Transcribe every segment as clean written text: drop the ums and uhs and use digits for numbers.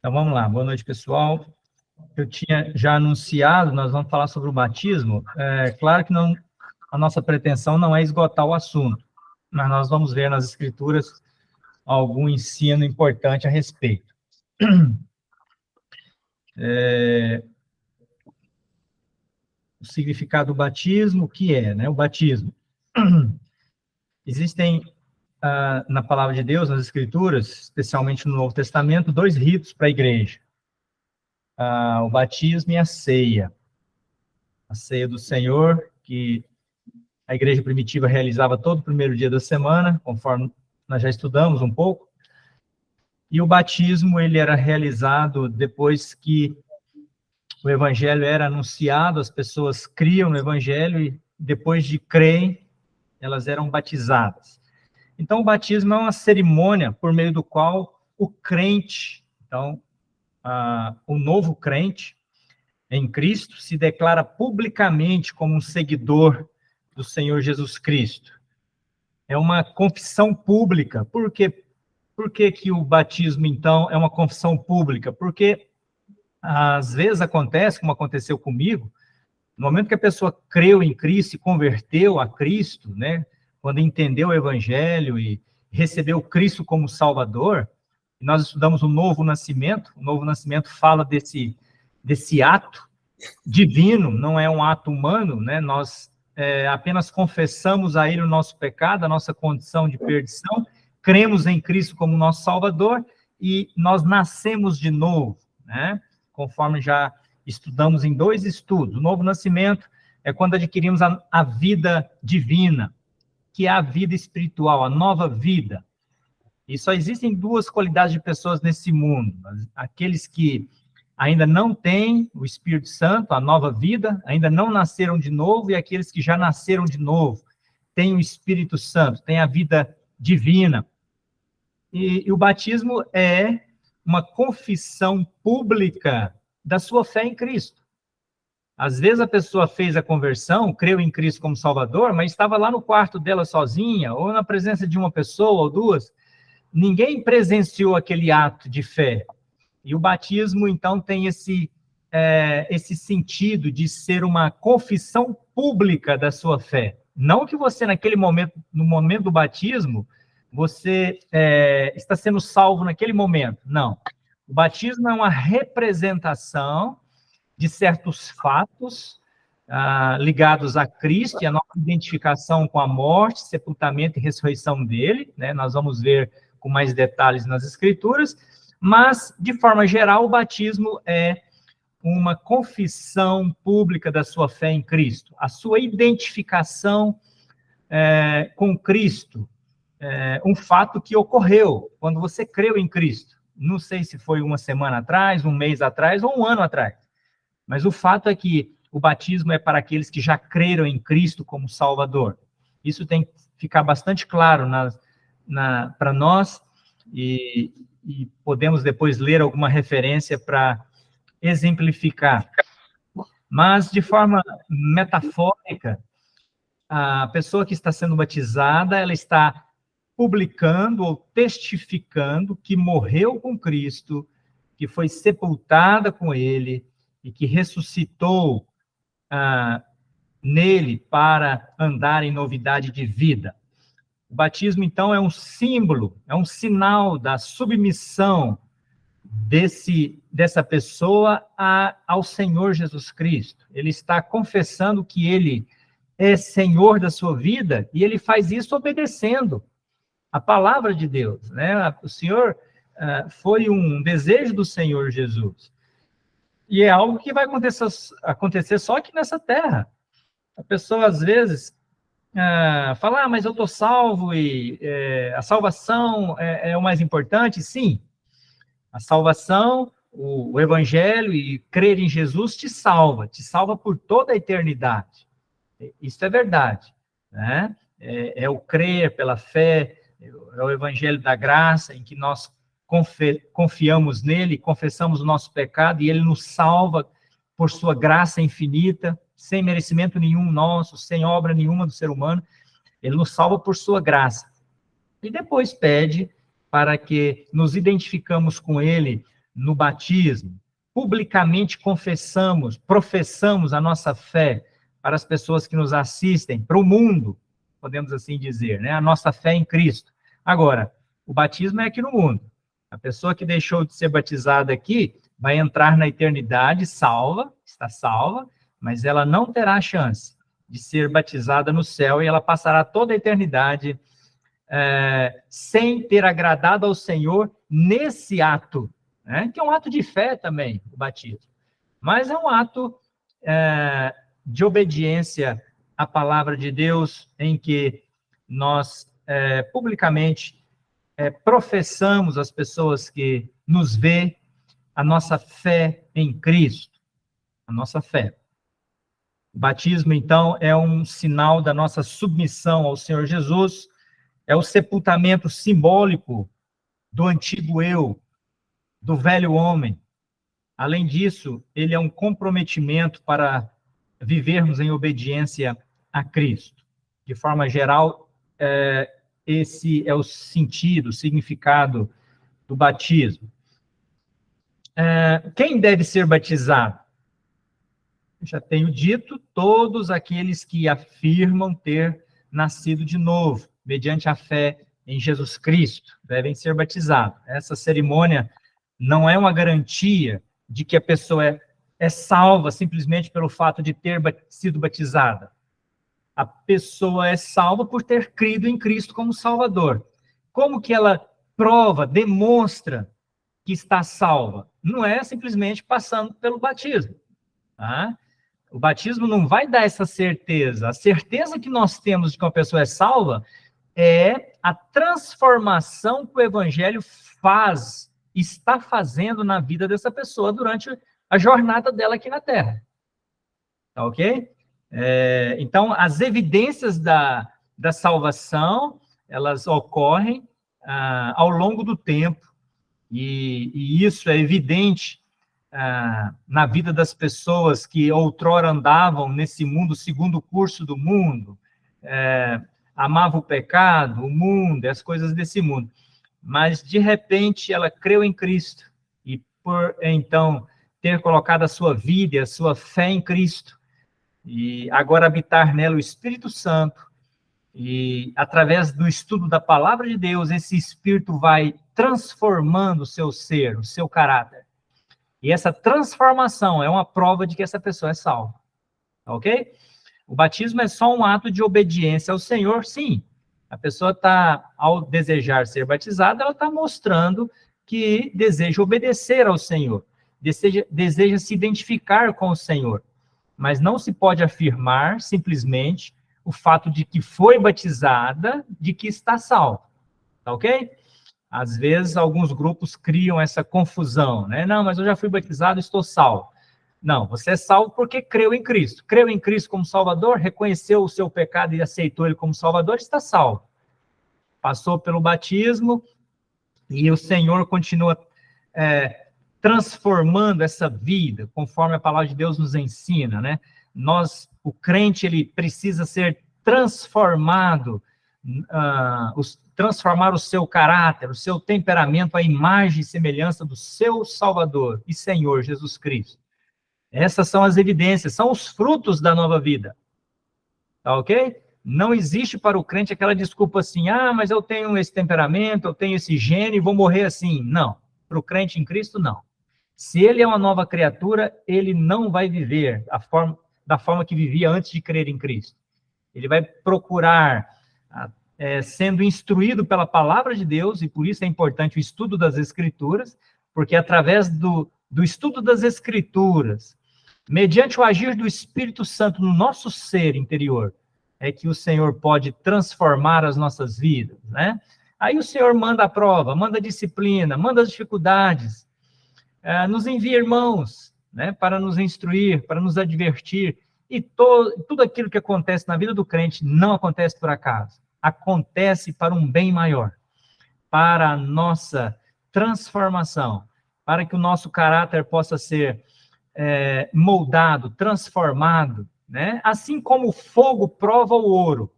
Então, vamos lá. Boa noite, pessoal. Eu tinha já anunciado, nós vamos falar sobre o batismo. Claro que não, a nossa pretensão não é esgotar o assunto, mas nós vamos ver nas Escrituras algum ensino importante a respeito. O significado do batismo, o que é, né? O batismo. Existem, na Palavra de Deus, nas Escrituras, especialmente no Novo Testamento, dois ritos para a igreja. O batismo e a ceia. A ceia do Senhor, que a igreja primitiva realizava todo o primeiro dia da semana, conforme nós já estudamos um pouco. E o batismo, ele era realizado depois que o evangelho era anunciado, as pessoas criam no evangelho e depois de crerem, elas eram batizadas. Então, o batismo é uma cerimônia por meio do qual o crente, então, o novo crente em Cristo, se declara publicamente como um seguidor do Senhor Jesus Cristo. É uma confissão pública. Por que que o batismo, então, é uma confissão pública? Porque, às vezes, acontece, como aconteceu comigo, no momento que a pessoa creu em Cristo e converteu a Cristo, né, quando entendeu o Evangelho e recebeu Cristo como Salvador, nós estudamos o Novo Nascimento fala desse ato divino, não é um ato humano, né? Nós apenas confessamos a Ele o nosso pecado, a nossa condição de perdição, cremos em Cristo como nosso Salvador e nós nascemos de novo, né? Conforme já estudamos em dois estudos. O novo nascimento é quando adquirimos a vida divina, que é a vida espiritual, a nova vida. E só existem duas qualidades de pessoas nesse mundo: aqueles que ainda não têm o Espírito Santo, a nova vida, ainda não nasceram de novo, e aqueles que já nasceram de novo, têm o Espírito Santo, têm a vida divina. E o batismo é uma confissão pública da sua fé em Cristo. Às vezes a pessoa fez a conversão, creu em Cristo como Salvador, mas estava lá no quarto dela sozinha, ou na presença de uma pessoa ou duas. Ninguém presenciou aquele ato de fé. E o batismo, então, tem esse sentido de ser uma confissão pública da sua fé. Não que você, naquele momento, no momento do batismo, você está sendo salvo naquele momento. Não. O batismo é uma representação de certos fatos ligados a Cristo e a nossa identificação com a morte, sepultamento e ressurreição dele, né? Nós vamos ver com mais detalhes nas Escrituras, mas, de forma geral, o batismo é uma confissão pública da sua fé em Cristo, a sua identificação com Cristo, um fato que ocorreu quando você creu em Cristo. Não sei se foi uma semana atrás, um mês atrás ou um ano atrás, mas o fato é que o batismo é para aqueles que já creram em Cristo como Salvador. Isso tem que ficar bastante claro para nós, e podemos depois ler alguma referência para exemplificar. Mas, de forma metafórica, a pessoa que está sendo batizada, ela está publicando ou testificando que morreu com Cristo, que foi sepultada com Ele e que ressuscitou nele para andar em novidade de vida. O batismo, então, é um símbolo, é um sinal da submissão dessa pessoa ao Senhor Jesus Cristo. Ele está confessando que ele é Senhor da sua vida e ele faz isso obedecendo a palavra de Deus, né? O Senhor foi um desejo do Senhor Jesus. E é algo que vai acontecer só aqui nessa terra. A pessoa, às vezes, fala, mas eu estou salvo e a salvação é o mais importante. Sim, a salvação, o evangelho e crer em Jesus te salva por toda a eternidade. Isso é verdade, né? É o crer pela fé, é o evangelho da graça, em que nós confiamos nele, confessamos o nosso pecado e ele nos salva por sua graça infinita, sem merecimento nenhum nosso, sem obra nenhuma do ser humano. Ele nos salva por sua graça. E depois pede para que nos identificamos com ele no batismo, publicamente professamos a nossa fé para as pessoas que nos assistem, para o mundo, podemos assim dizer, né? A nossa fé em Cristo. Agora, o batismo é aqui no mundo. A pessoa que deixou de ser batizada aqui vai entrar na eternidade salva, está salva, mas ela não terá a chance de ser batizada no céu e ela passará toda a eternidade sem ter agradado ao Senhor nesse ato, né? Que é um ato de fé também, o batismo. Mas é um ato de obediência à palavra de Deus, em que nós publicamente professamos às pessoas que nos vê a nossa fé em Cristo, a nossa fé. O batismo, então, é um sinal da nossa submissão ao Senhor Jesus, é o sepultamento simbólico do antigo eu, do velho homem. Além disso, ele é um comprometimento para vivermos em obediência a Cristo. De forma geral, esse é o sentido, o significado do batismo. Quem deve ser batizado? Já tenho dito, todos aqueles que afirmam ter nascido de novo, mediante a fé em Jesus Cristo, devem ser batizados. Essa cerimônia não é uma garantia de que a pessoa é salva simplesmente pelo fato de ter sido batizada. A pessoa é salva por ter crido em Cristo como Salvador. Como que ela prova, demonstra que está salva? Não é simplesmente passando pelo batismo. Tá? O batismo não vai dar essa certeza. A certeza que nós temos de que uma pessoa é salva é a transformação que o Evangelho está fazendo na vida dessa pessoa durante a jornada dela aqui na Terra. Tá ok? Então, as evidências da salvação, elas ocorrem ao longo do tempo, e isso é evidente na vida das pessoas que outrora andavam nesse mundo segundo o curso do mundo, amava o pecado, o mundo, as coisas desse mundo. Mas, de repente, ela creu em Cristo, e por, então, ter colocado a sua vida e a sua fé em Cristo, e agora habitar nela o Espírito Santo, e através do estudo da Palavra de Deus, esse Espírito vai transformando o seu ser, o seu caráter. E essa transformação é uma prova de que essa pessoa é salva. Ok? O batismo é só um ato de obediência ao Senhor, sim. A pessoa está, ao desejar ser batizada, ela está mostrando que deseja obedecer ao Senhor, deseja se identificar com o Senhor. Mas não se pode afirmar simplesmente o fato de que foi batizada, de que está salvo. Tá ok? Às vezes, alguns grupos criam essa confusão, né? Não, mas eu já fui batizado, estou salvo. Não, você é salvo porque creu em Cristo. Creu em Cristo como Salvador, reconheceu o seu pecado e aceitou ele como Salvador, está salvo. Passou pelo batismo e o Senhor continua transformando essa vida, conforme a palavra de Deus nos ensina, né? O crente, ele precisa ser transformado, transformar o seu caráter, o seu temperamento, à imagem e semelhança do seu Salvador e Senhor Jesus Cristo. Essas são as evidências, são os frutos da nova vida. Tá ok? Não existe para o crente aquela desculpa assim, mas eu tenho esse temperamento, eu tenho esse gene e vou morrer assim. Não. Para o crente em Cristo, não. Se ele é uma nova criatura, ele não vai viver da forma que vivia antes de crer em Cristo. Ele vai procurar, sendo instruído pela palavra de Deus, e por isso é importante o estudo das Escrituras, porque através do estudo das Escrituras, mediante o agir do Espírito Santo no nosso ser interior, é que o Senhor pode transformar as nossas vidas, né? Aí o Senhor manda a prova, manda a disciplina, manda as dificuldades, nos envia irmãos, né, para nos instruir, para nos advertir, e tudo aquilo que acontece na vida do crente não acontece por acaso, acontece para um bem maior, para a nossa transformação, para que o nosso caráter possa ser moldado, transformado, né? Assim como o fogo prova o ouro,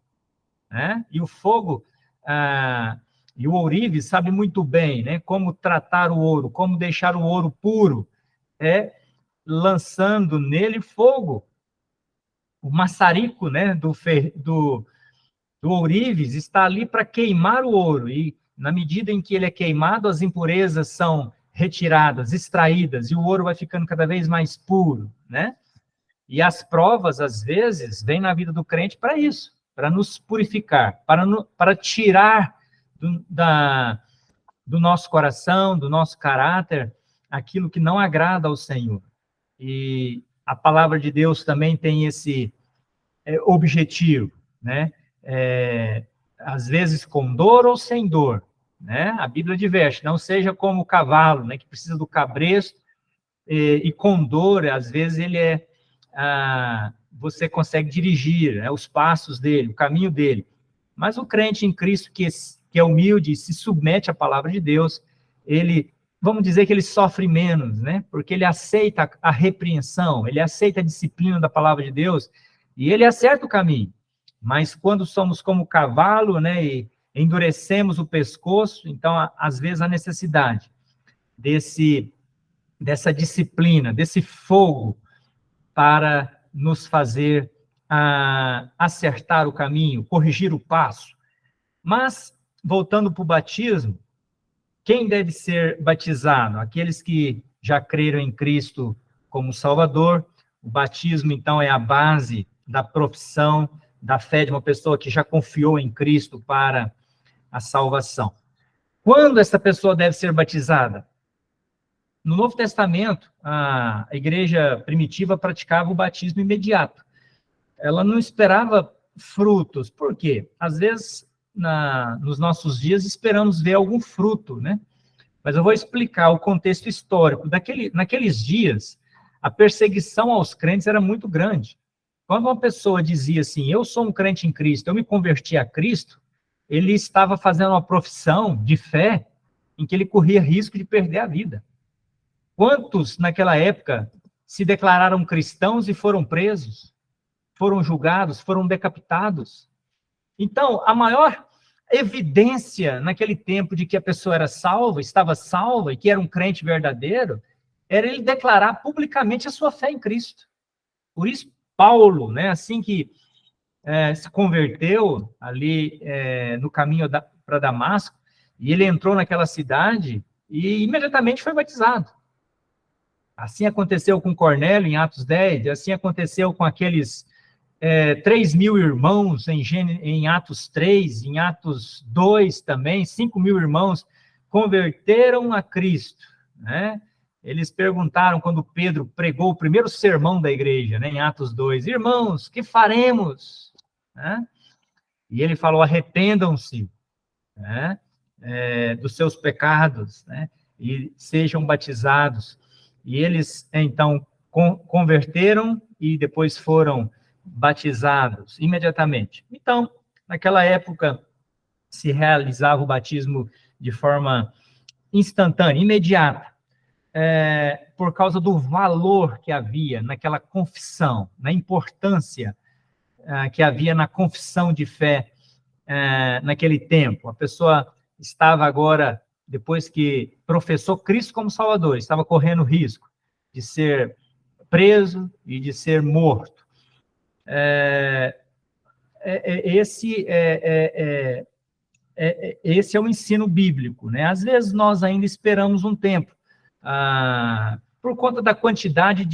né? E o fogo E o ourives sabe muito bem, né, como tratar o ouro, como deixar o ouro puro, lançando nele fogo. O maçarico, né, do ourives está ali para queimar o ouro, e na medida em que ele é queimado, as impurezas são retiradas, extraídas, e o ouro vai ficando cada vez mais puro, né? E as provas, às vezes, vêm na vida do crente para isso, para nos purificar, para tirar do nosso coração, do nosso caráter, aquilo que não agrada ao Senhor. E a palavra de Deus também tem esse objetivo, né? Às vezes com dor ou sem dor, né? A Bíblia diverte, não seja como o cavalo, né, que precisa do cabresto, e com dor, às vezes você consegue dirigir, né, os passos dele, o caminho dele. Mas o crente em Cristo que é humilde, se submete à palavra de Deus, vamos dizer que ele sofre menos, né? Porque ele aceita a repreensão, ele aceita a disciplina da palavra de Deus, e ele acerta o caminho. Mas quando somos como cavalo, né, e endurecemos o pescoço, então, às vezes, a necessidade dessa disciplina, desse fogo, para nos fazer acertar o caminho, corrigir o passo. Mas, voltando para o batismo, quem deve ser batizado? Aqueles que já creram em Cristo como Salvador. O batismo, então, é a base da profissão, da fé de uma pessoa que já confiou em Cristo para a salvação. Quando essa pessoa deve ser batizada? No Novo Testamento, a igreja primitiva praticava o batismo imediato. Ela não esperava frutos. Por quê? Às vezes, nos nossos dias, esperamos ver algum fruto, né? Mas eu vou explicar o contexto histórico. Naqueles dias, a perseguição aos crentes era muito grande. Quando uma pessoa dizia assim, eu sou um crente em Cristo, eu me converti a Cristo, ele estava fazendo uma profissão de fé em que ele corria risco de perder a vida. Quantos, naquela época, se declararam cristãos e foram presos, foram julgados, foram decapitados? Então, a maior evidência naquele tempo de que a pessoa era salva, estava salva e que era um crente verdadeiro, era ele declarar publicamente a sua fé em Cristo. Por isso, Paulo, né, assim que se converteu ali no caminho para Damasco, e ele entrou naquela cidade e imediatamente foi batizado. Assim aconteceu com Cornélio em Atos 10, assim aconteceu com aqueles 3.000 irmãos em Atos 3, em Atos 2 também, 5.000 irmãos converteram a Cristo, né? Eles perguntaram quando Pedro pregou o primeiro sermão da igreja, né, em Atos 2, irmãos, que faremos? Né? E ele falou, arrependam-se, né, dos seus pecados, né, e sejam batizados. E eles, então, converteram e depois foram batizados imediatamente. Então, naquela época, se realizava o batismo de forma instantânea, imediata, por causa do valor que havia naquela confissão, na importância que havia na confissão de fé naquele tempo. A pessoa estava agora, depois que professou Cristo como Salvador, estava correndo risco de ser preso e de ser morto. Esse é o ensino bíblico, né? Às vezes nós ainda esperamos um tempo, por conta da quantidade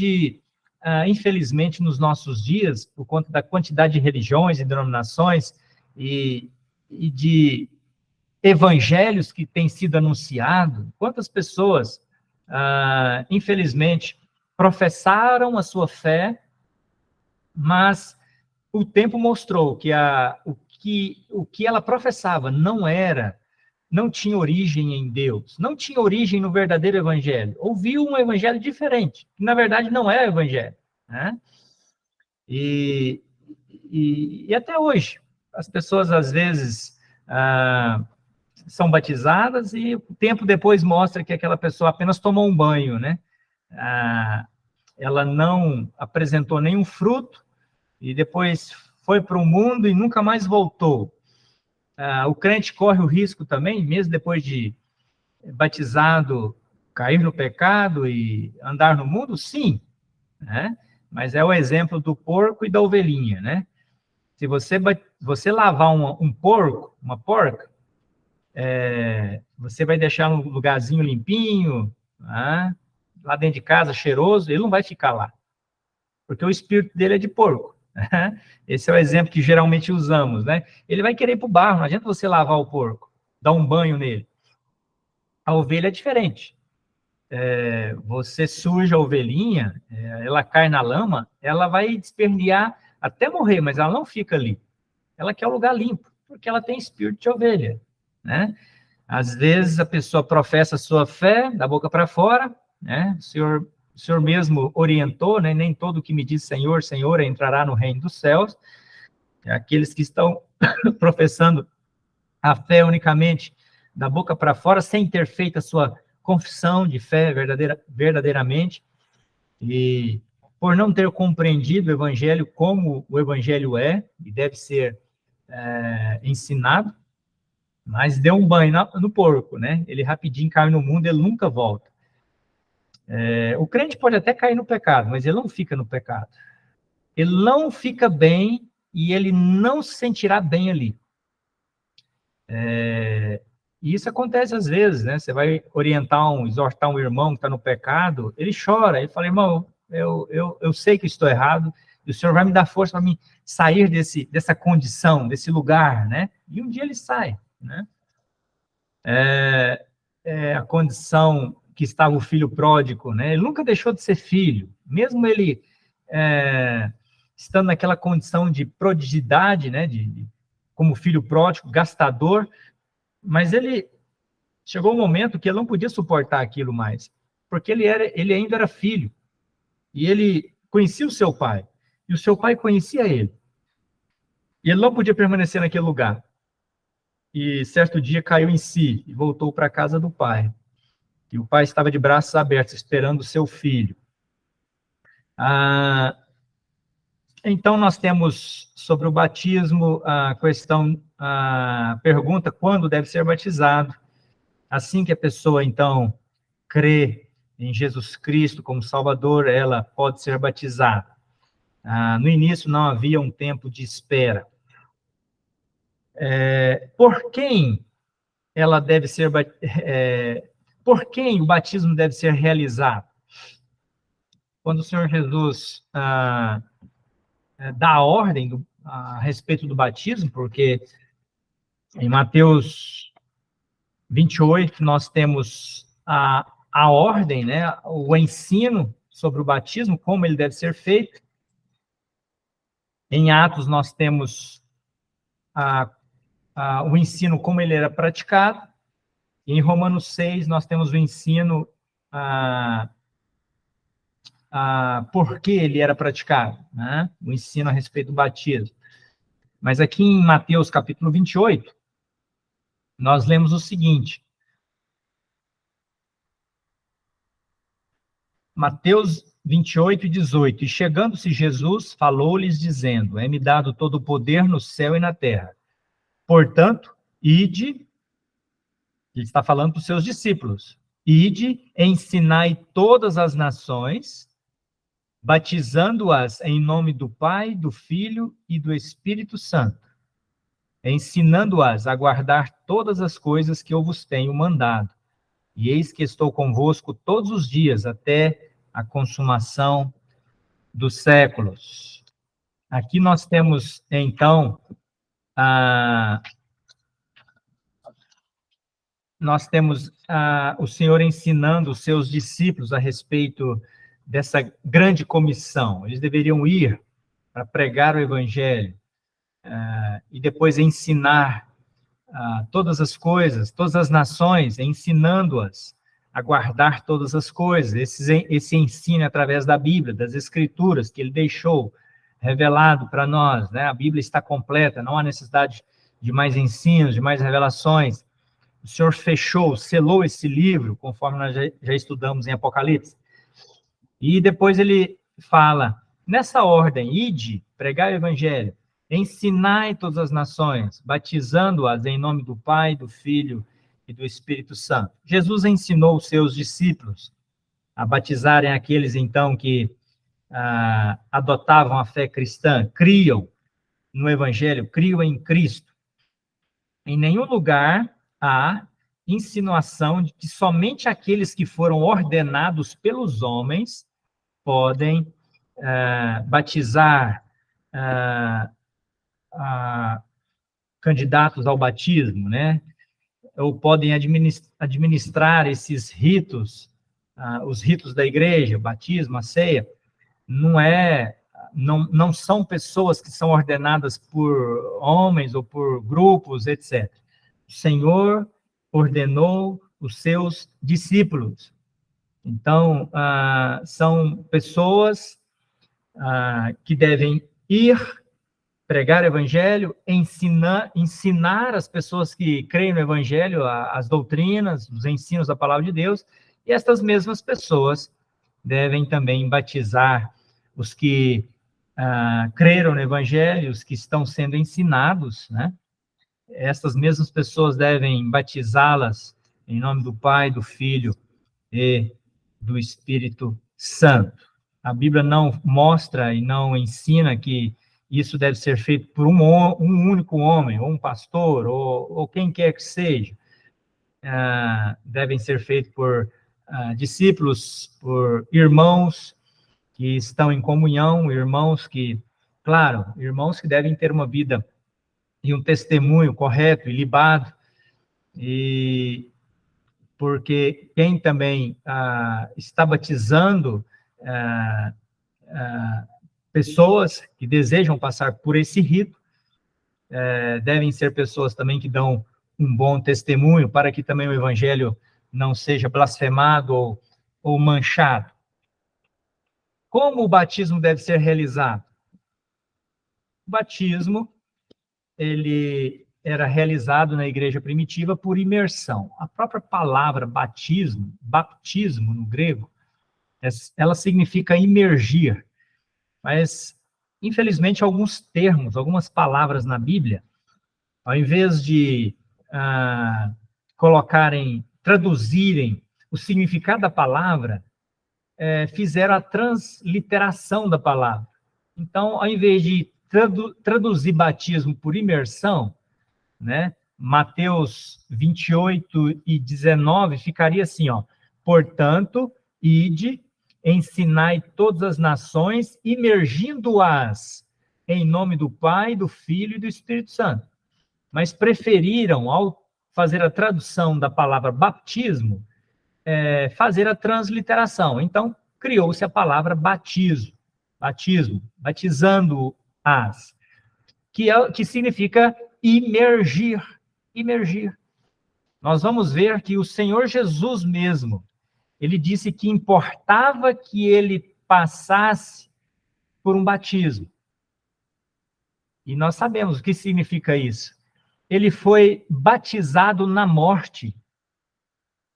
infelizmente, nos nossos dias, por conta da quantidade de religiões e denominações e de evangelhos que têm sido anunciados, quantas pessoas, infelizmente, professaram a sua fé, mas o tempo mostrou que o que ela professava não tinha origem em Deus, não tinha origem no verdadeiro evangelho. Ouviu um evangelho diferente, que na verdade não é o evangelho, né? E até hoje, as pessoas às vezes são batizadas e o tempo depois mostra que aquela pessoa apenas tomou um banho, né? Ela não apresentou nenhum fruto e depois foi para o mundo e nunca mais voltou. O crente corre o risco também, mesmo depois de batizado, cair no pecado e andar no mundo? Sim, né? Mas é o exemplo do porco e da ovelhinha, né? Se você lavar um porco, uma porca, você vai deixar um lugarzinho limpinho, né? Lá dentro de casa, cheiroso, ele não vai ficar lá, porque o espírito dele é de porco. Né? Esse é o exemplo que geralmente usamos, né? Ele vai querer ir para o barro, não adianta você lavar o porco, dar um banho nele. A ovelha é diferente. Você suja a ovelhinha, ela cai na lama, ela vai desperdiar até morrer, mas ela não fica ali. Ela quer o lugar limpo, porque ela tem espírito de ovelha, né? Às vezes a pessoa professa a sua fé da boca para fora, né? O Senhor mesmo orientou, né? Nem todo que me diz Senhor, Senhor entrará no reino dos céus. Aqueles que estão professando a fé unicamente da boca para fora, sem ter feito a sua confissão de fé verdadeiramente, e por não ter compreendido o evangelho como o evangelho é, e deve ser ensinado, mas deu um banho no porco, né? Ele rapidinho cai no mundo, ele nunca volta. O crente pode até cair no pecado, mas ele não fica no pecado. Ele não fica bem e ele não se sentirá bem ali. E isso acontece às vezes, né? Você vai exortar um irmão que está no pecado, ele chora, ele fala, irmão, eu sei que estou errado, e o Senhor vai me dar força para me sair dessa condição, desse lugar, né? E um dia ele sai, né? A condição que estava o filho pródigo, né? Ele nunca deixou de ser filho, mesmo ele estando naquela condição de prodigidade, né? Como filho pródigo, gastador, mas ele chegou um momento que ele não podia suportar aquilo mais, porque ele ainda era filho, e ele conhecia o seu pai, e o seu pai conhecia ele, e ele não podia permanecer naquele lugar. E certo dia caiu em si e voltou para a casa do pai. E o pai estava de braços abertos, esperando o seu filho. Então, nós temos sobre o batismo a questão, a pergunta, quando deve ser batizado? Assim que a pessoa, então, crê em Jesus Cristo como Salvador, ela pode ser batizada. No início, não havia um tempo de espera. Por quem ela deve ser... por quem o batismo deve ser realizado? Quando o Senhor Jesus dá a ordem a respeito do batismo, porque em Mateus 28 nós temos a ordem, né, o ensino sobre o batismo, como ele deve ser feito. Em Atos nós temos o ensino como ele era praticado. Em Romanos 6 nós temos o ensino por que ele era praticado, né? O ensino a respeito do batismo. Mas aqui em Mateus capítulo 28, nós lemos o seguinte. Mateus 28 e 18. E chegando-se Jesus, falou-lhes dizendo, é-me dado todo o poder no céu e na terra. Portanto, ide, ele está falando para os seus discípulos, ide, ensinai todas as nações, batizando-as em nome do Pai, do Filho e do Espírito Santo, ensinando-as a guardar todas as coisas que eu vos tenho mandado. E eis que estou convosco todos os dias, até a consumação dos séculos. Aqui nós temos, então, o Senhor ensinando os seus discípulos a respeito dessa grande comissão. Eles deveriam ir para pregar o Evangelho e depois ensinar todas as coisas, todas as nações, ensinando-as a guardar todas as coisas. Esse ensino através da Bíblia, das Escrituras, que ele deixou revelado para nós, né? A Bíblia está completa, não há necessidade de mais ensinos, de mais revelações. O Senhor fechou, selou esse livro, conforme nós já estudamos em Apocalipse. E depois ele fala, nessa ordem, ide, pregar o Evangelho, ensinai todas as nações, batizando-as em nome do Pai, do Filho e do Espírito Santo. Jesus ensinou os seus discípulos a batizarem aqueles, então, que adotavam a fé cristã, criam no Evangelho, criam em Cristo. Em nenhum lugar há insinuação de que somente aqueles que foram ordenados pelos homens podem batizar candidatos ao batismo, né? Ou podem administrar esses ritos, os ritos da igreja, o batismo, a ceia. Não são pessoas que são ordenadas por homens ou por grupos, etc. O Senhor ordenou os seus discípulos. Então, são pessoas que devem ir pregar o evangelho, ensinar as pessoas que creem no evangelho as doutrinas, os ensinos da palavra de Deus, e estas mesmas pessoas devem também batizar os que creram no evangelho, os que estão sendo ensinados, né? Estas mesmas pessoas devem batizá-las em nome do Pai, do Filho e do Espírito Santo. A Bíblia não mostra e não ensina que isso deve ser feito por um único homem, ou um pastor, ou quem quer que seja. Devem ser feitos por discípulos, por irmãos que estão em comunhão, irmãos que devem ter uma vida e um testemunho correto e libado, e porque quem também está batizando pessoas que desejam passar por esse rito, devem ser pessoas também que dão um bom testemunho, para que também o evangelho não seja blasfemado ou manchado. Como o batismo deve ser realizado? O batismo, ele era realizado na igreja primitiva por imersão. A própria palavra batismo, baptismo no grego, ela significa imergir. Mas, infelizmente, alguns termos, algumas palavras na Bíblia, ao invés de traduzirem o significado da palavra, fizeram a transliteração da palavra. Então, ao invés de traduzir batismo por imersão, né, Mateus 28 e 19 ficaria assim, portanto, ide, ensinai todas as nações, imergindo-as em nome do Pai, do Filho e do Espírito Santo. Mas preferiram, ao fazer a tradução da palavra batismo, fazer a transliteração. Então, criou-se a palavra batismo, batizando-as, que significa imergir. Nós vamos ver que o Senhor Jesus mesmo, ele disse que importava que ele passasse por um batismo. E nós sabemos o que significa isso. Ele foi batizado na morte.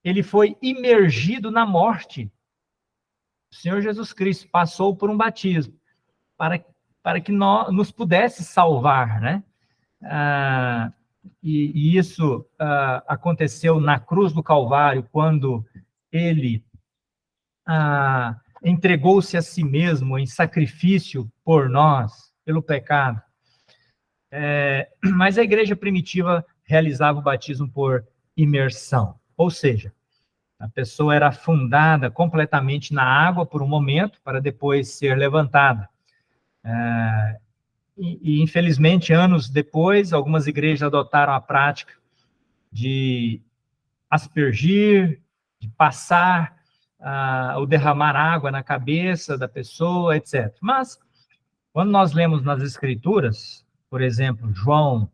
Ele foi imergido na morte. O Senhor Jesus Cristo passou por um batismo para que nos pudesse salvar, né? E isso aconteceu na cruz do Calvário, quando ele entregou-se a si mesmo em sacrifício por nós, pelo pecado. Mas a igreja primitiva realizava o batismo por imersão, ou seja, a pessoa era afundada completamente na água por um momento, para depois ser levantada. Infelizmente, anos depois, algumas igrejas adotaram a prática de aspergir, de passar ou derramar água na cabeça da pessoa, etc. Mas, quando nós lemos nas Escrituras, por exemplo, João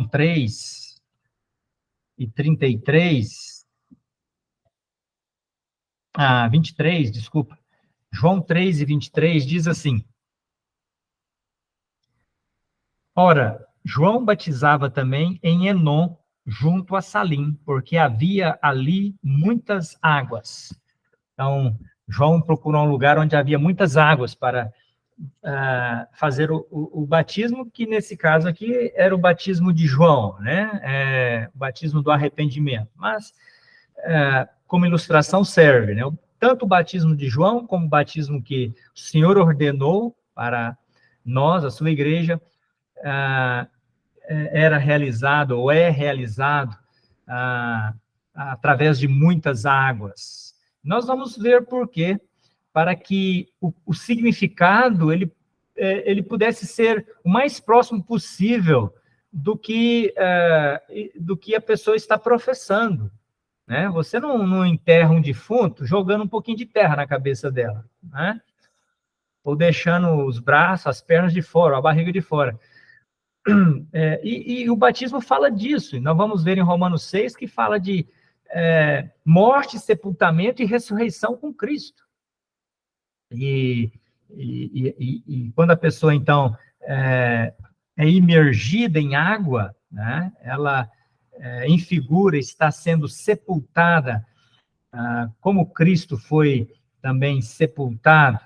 3 e 33, 23, desculpa, João 3 e 23 diz assim: ora, João batizava também em Enom, junto a Salim, porque havia ali muitas águas. Então, João procurou um lugar onde havia muitas águas para fazer o batismo, que nesse caso aqui era o batismo de João, né? O batismo do arrependimento. Mas, como ilustração, serve, né? Tanto o batismo de João, como o batismo que o Senhor ordenou para nós, a sua igreja, era realizado, ou é realizado, através de muitas águas. Nós vamos ver por quê, para que o significado ele pudesse ser o mais próximo possível do que a pessoa está professando, né? Você não enterra um defunto jogando um pouquinho de terra na cabeça dela, né? Ou deixando os braços, as pernas de fora, a barriga de fora. E o batismo fala disso. Nós vamos ver em Romanos 6 que fala de morte, sepultamento e ressurreição com Cristo. E quando a pessoa, então, é imergida em água, né, ela, em figura, está sendo sepultada, como Cristo foi também sepultado.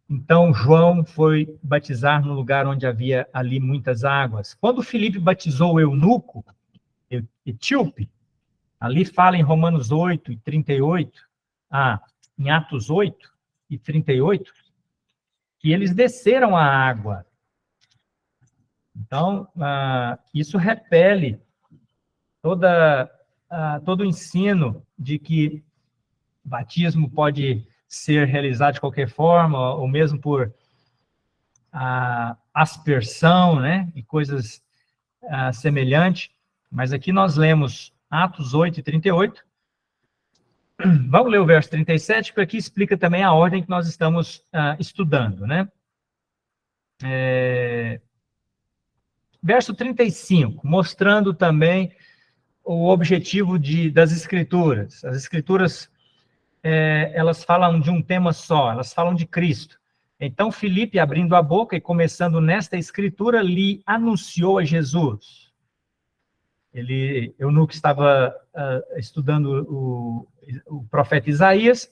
Então, João foi batizar no lugar onde havia ali muitas águas. Quando Filipe batizou o eunuco, etíope, ali fala em Romanos 8 e 38, em Atos 8 e 38, que eles desceram a água. Então, isso repele todo o ensino de que o batismo pode ser realizado de qualquer forma, ou mesmo por aspersão, né, e coisas semelhantes. Mas aqui nós lemos Atos 8 e 38. Vamos ler o verso 37, porque aqui explica também a ordem que nós estamos estudando, né? Verso 35, mostrando também o objetivo das Escrituras. As Escrituras, elas falam de um tema só, elas falam de Cristo. Então, Filipe, abrindo a boca e começando nesta Escritura, lhe anunciou a Jesus. Eunuco estava estudando o profeta Isaías,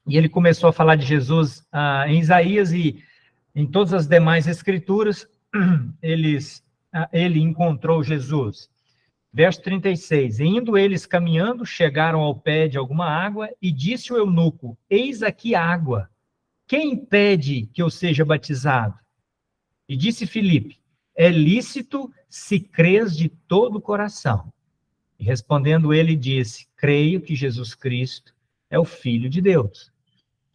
e ele começou a falar de Jesus em Isaías, e em todas as demais escrituras, ele encontrou Jesus. Verso 36, e indo eles caminhando, chegaram ao pé de alguma água, e disse o eunuco, eis aqui água, quem impede que eu seja batizado? E disse Filipe, é lícito se crês de todo o coração. E respondendo ele, disse, creio que Jesus Cristo é o Filho de Deus.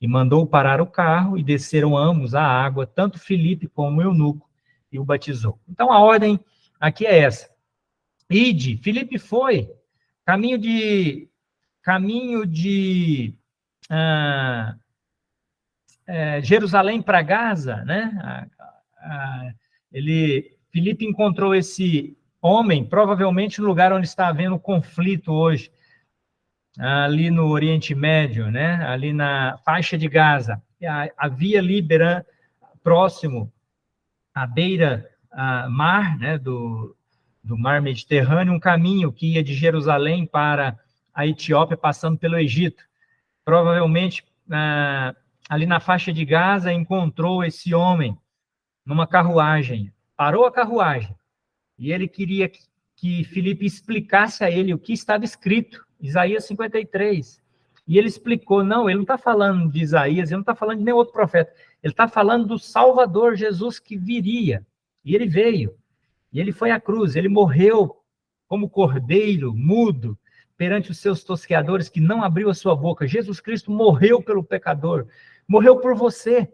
E mandou parar o carro, e desceram ambos à água, tanto Filipe como o eunuco, e o batizou. Então, a ordem aqui é essa. Ide, Filipe foi, caminho de Jerusalém para Gaza, né? Filipe encontrou esse homem, provavelmente no lugar onde está havendo conflito hoje, ali no Oriente Médio, né? Ali na faixa de Gaza. Havia ali, próximo à beira mar, né? do mar Mediterrâneo, um caminho que ia de Jerusalém para a Etiópia, passando pelo Egito. Provavelmente, ali na faixa de Gaza, encontrou esse homem numa carruagem. Parou a carruagem e ele queria que Filipe explicasse a ele o que estava escrito, Isaías 53. E ele explicou, não, ele não está falando de Isaías, ele não está falando de nenhum outro profeta, ele está falando do Salvador Jesus que viria. E ele veio, e ele foi à cruz, ele morreu como cordeiro, mudo, perante os seus tosqueadores, que não abriu a sua boca. Jesus Cristo morreu pelo pecador, morreu por você.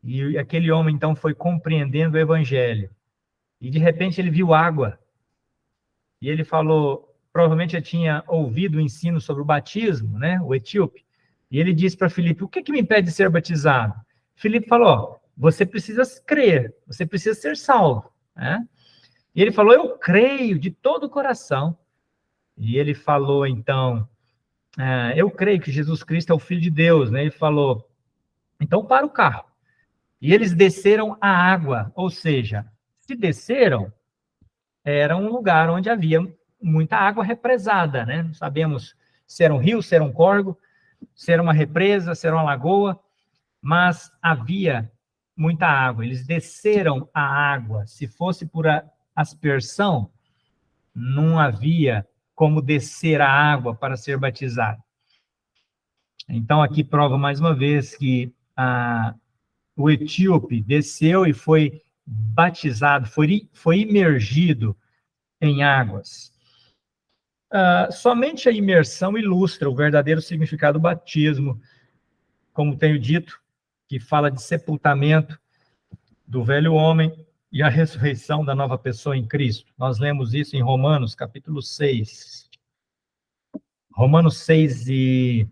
E aquele homem, então, foi compreendendo o evangelho. E, de repente, ele viu água. E ele falou, provavelmente já tinha ouvido o ensino sobre o batismo, né, o etíope. E ele disse para Filipe, o que me impede de ser batizado? Filipe falou, você precisa crer, você precisa ser salvo, né? E ele falou, eu creio de todo o coração. E ele falou, então, eu creio que Jesus Cristo é o Filho de Deus, né? Ele falou, então para o carro. E eles desceram a água, ou seja, se desceram, era um lugar onde havia muita água represada, né? Não sabemos se era um rio, se era um córrego, se era uma represa, se era uma lagoa, mas havia muita água. Eles desceram a água. Se fosse por aspersão, não havia como descer a água para ser batizado. Então, aqui prova mais uma vez que o etíope desceu e foi batizado, foi imergido em águas. Somente a imersão ilustra o verdadeiro significado do batismo, como tenho dito, que fala de sepultamento do velho homem e a ressurreição da nova pessoa em Cristo. Nós lemos isso em Romanos, capítulo 6. Romanos 6 e...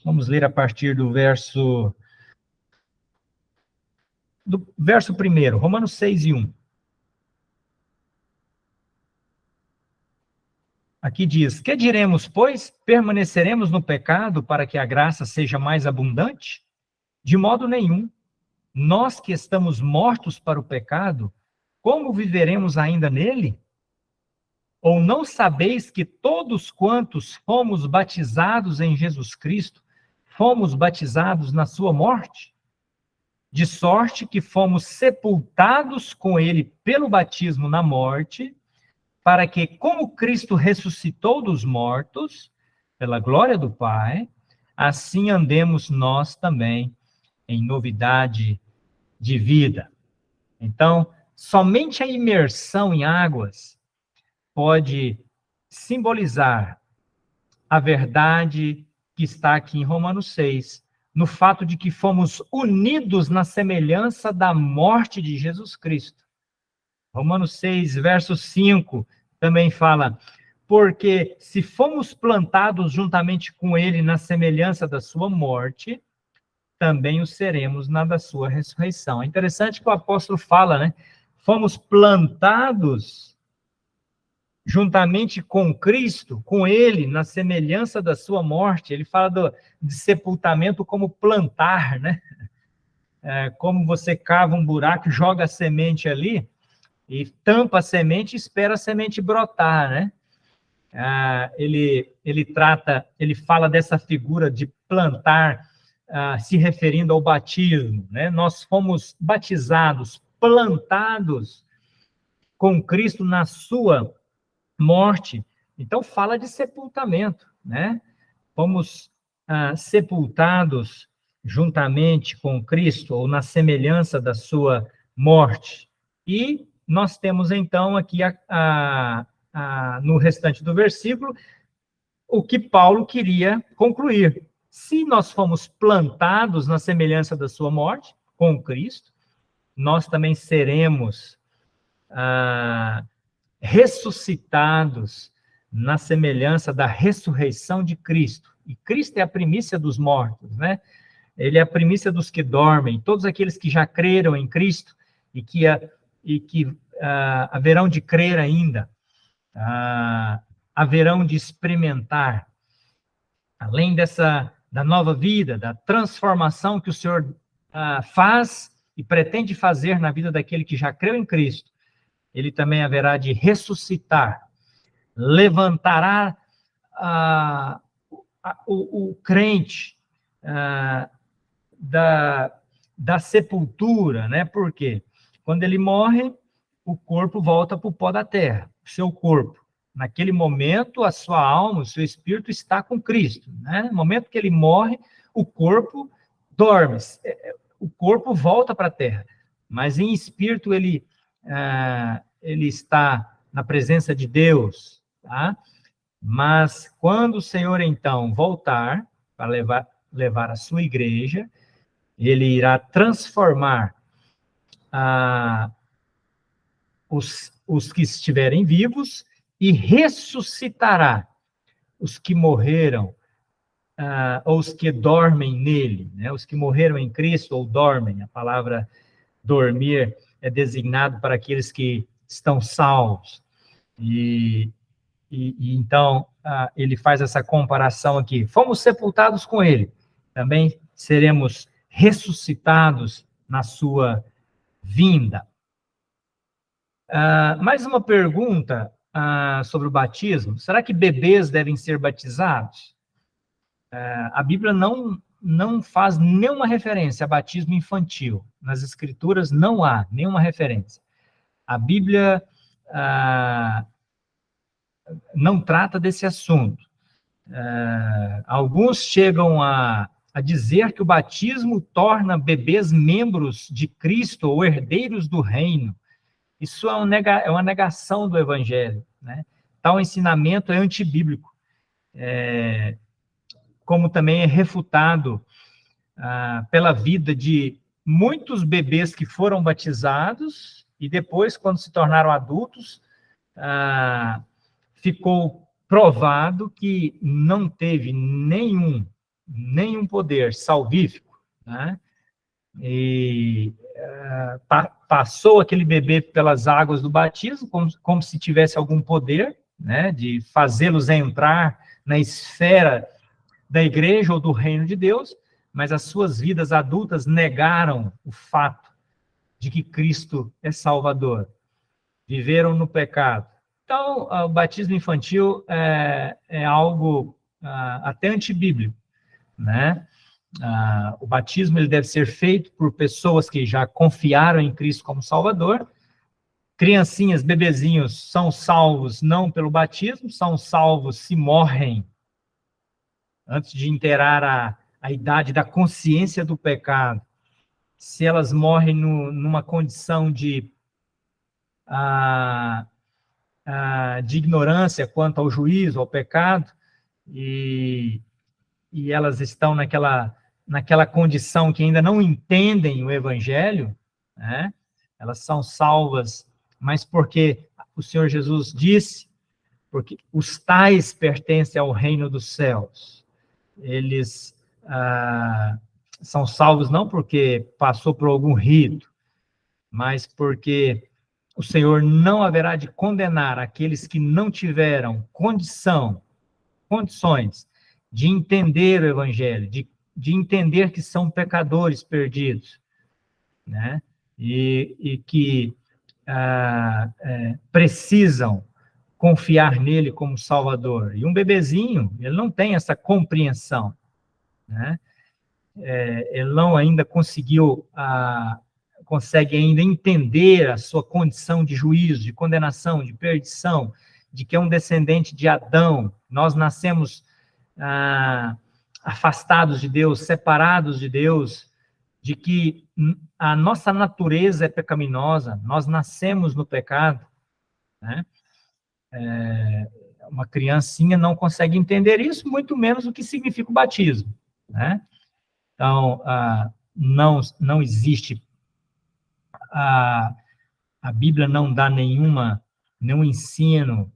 Vamos ler a partir do verso 1, Romanos 6 e 1. Aqui diz: que diremos, pois? Permaneceremos no pecado para que a graça seja mais abundante? De modo nenhum. Nós que estamos mortos para o pecado, como viveremos ainda nele? Ou não sabeis que todos quantos fomos batizados em Jesus Cristo, fomos batizados na sua morte? De sorte que fomos sepultados com ele pelo batismo na morte, para que, como Cristo ressuscitou dos mortos, pela glória do Pai, assim andemos nós também em novidade de vida. Então, somente a imersão em águas pode simbolizar a verdade que está aqui em Romanos 6, no fato de que fomos unidos na semelhança da morte de Jesus Cristo. Romanos 6, verso 5, também fala: porque se fomos plantados juntamente com ele na semelhança da sua morte, também o seremos na da sua ressurreição. É interessante que o apóstolo fala, né? Fomos plantados juntamente com Cristo, com ele, na semelhança da sua morte. Ele fala de sepultamento como plantar, né? Como você cava um buraco, joga a semente ali, e tampa a semente e espera a semente brotar, né? Ele fala dessa figura de plantar, se referindo ao batismo, né? Nós fomos batizados, plantados com Cristo na sua morte. Então fala de sepultamento, né? Fomos sepultados juntamente com Cristo, ou na semelhança da sua morte. E nós temos, então, aqui no restante do versículo, o que Paulo queria concluir. Se nós fomos plantados na semelhança da sua morte, com Cristo, nós também seremos ressuscitados na semelhança da ressurreição de Cristo. E Cristo é a primícia dos mortos, né? Ele é a primícia dos que dormem, todos aqueles que já creram em Cristo e que haverão de crer ainda, haverão de experimentar, além da nova vida, da transformação que o Senhor faz e pretende fazer na vida daquele que já creu em Cristo. Ele também haverá de ressuscitar, levantará o crente da sepultura, né? Por quê? Quando ele morre, o corpo volta para o pó da terra, o seu corpo. Naquele momento, a sua alma, o seu espírito está com Cristo, né? No momento que ele morre, o corpo dorme, o corpo volta para a terra, mas em espírito ele está na presença de Deus, tá? Mas quando o Senhor, então, voltar para levar a sua igreja, ele irá transformar os que estiverem vivos e ressuscitará os que morreram, ou os que dormem nele, né? Os que morreram em Cristo ou dormem. A palavra dormir é designado para aqueles que estão salvos. E então, ele faz essa comparação aqui. Fomos sepultados com ele, também seremos ressuscitados na sua vinda. Mais uma pergunta sobre o batismo. Será que bebês devem ser batizados? A Bíblia não não faz nenhuma referência a batismo infantil. Nas Escrituras não há nenhuma referência. A Bíblia não trata desse assunto. Alguns chegam a dizer que o batismo torna bebês membros de Cristo ou herdeiros do reino. Isso é uma negação do Evangelho, né? Tal ensinamento é antibíblico, como também é refutado pela vida de muitos bebês que foram batizados e depois, quando se tornaram adultos, ficou provado que não teve nenhum poder salvífico, né? E passou aquele bebê pelas águas do batismo, como se tivesse algum poder, né, de fazê-los entrar na esfera da igreja ou do reino de Deus, mas as suas vidas adultas negaram o fato de que Cristo é Salvador. Viveram no pecado. Então, o batismo infantil é algo até antibíblico, né? O batismo ele deve ser feito por pessoas que já confiaram em Cristo como Salvador. Criancinhas, bebezinhos, são salvos não pelo batismo, são salvos se morrem antes de inteirar a idade da consciência do pecado. Se elas morrem numa condição de ignorância quanto ao juízo, ao pecado, e elas estão naquela condição que ainda não entendem o Evangelho, né? Elas são salvas, mas porque o Senhor Jesus disse, porque os tais pertencem ao reino dos céus. Eles são salvos não porque passou por algum rito, mas porque o Senhor não haverá de condenar aqueles que não tiveram condições de entender o Evangelho, de entender que são pecadores perdidos, né? E que precisam confiar nele como Salvador. E um bebezinho, ele não tem essa compreensão, né? Ele não ainda consegue ainda entender a sua condição de juízo, de condenação, de perdição, de que é um descendente de Adão. Nós nascemos afastados de Deus, separados de Deus, de que a nossa natureza é pecaminosa, nós nascemos no pecado, né? Uma criancinha não consegue entender isso, muito menos o que significa o batismo, né? Então, não existe, a Bíblia não dá nenhum ensino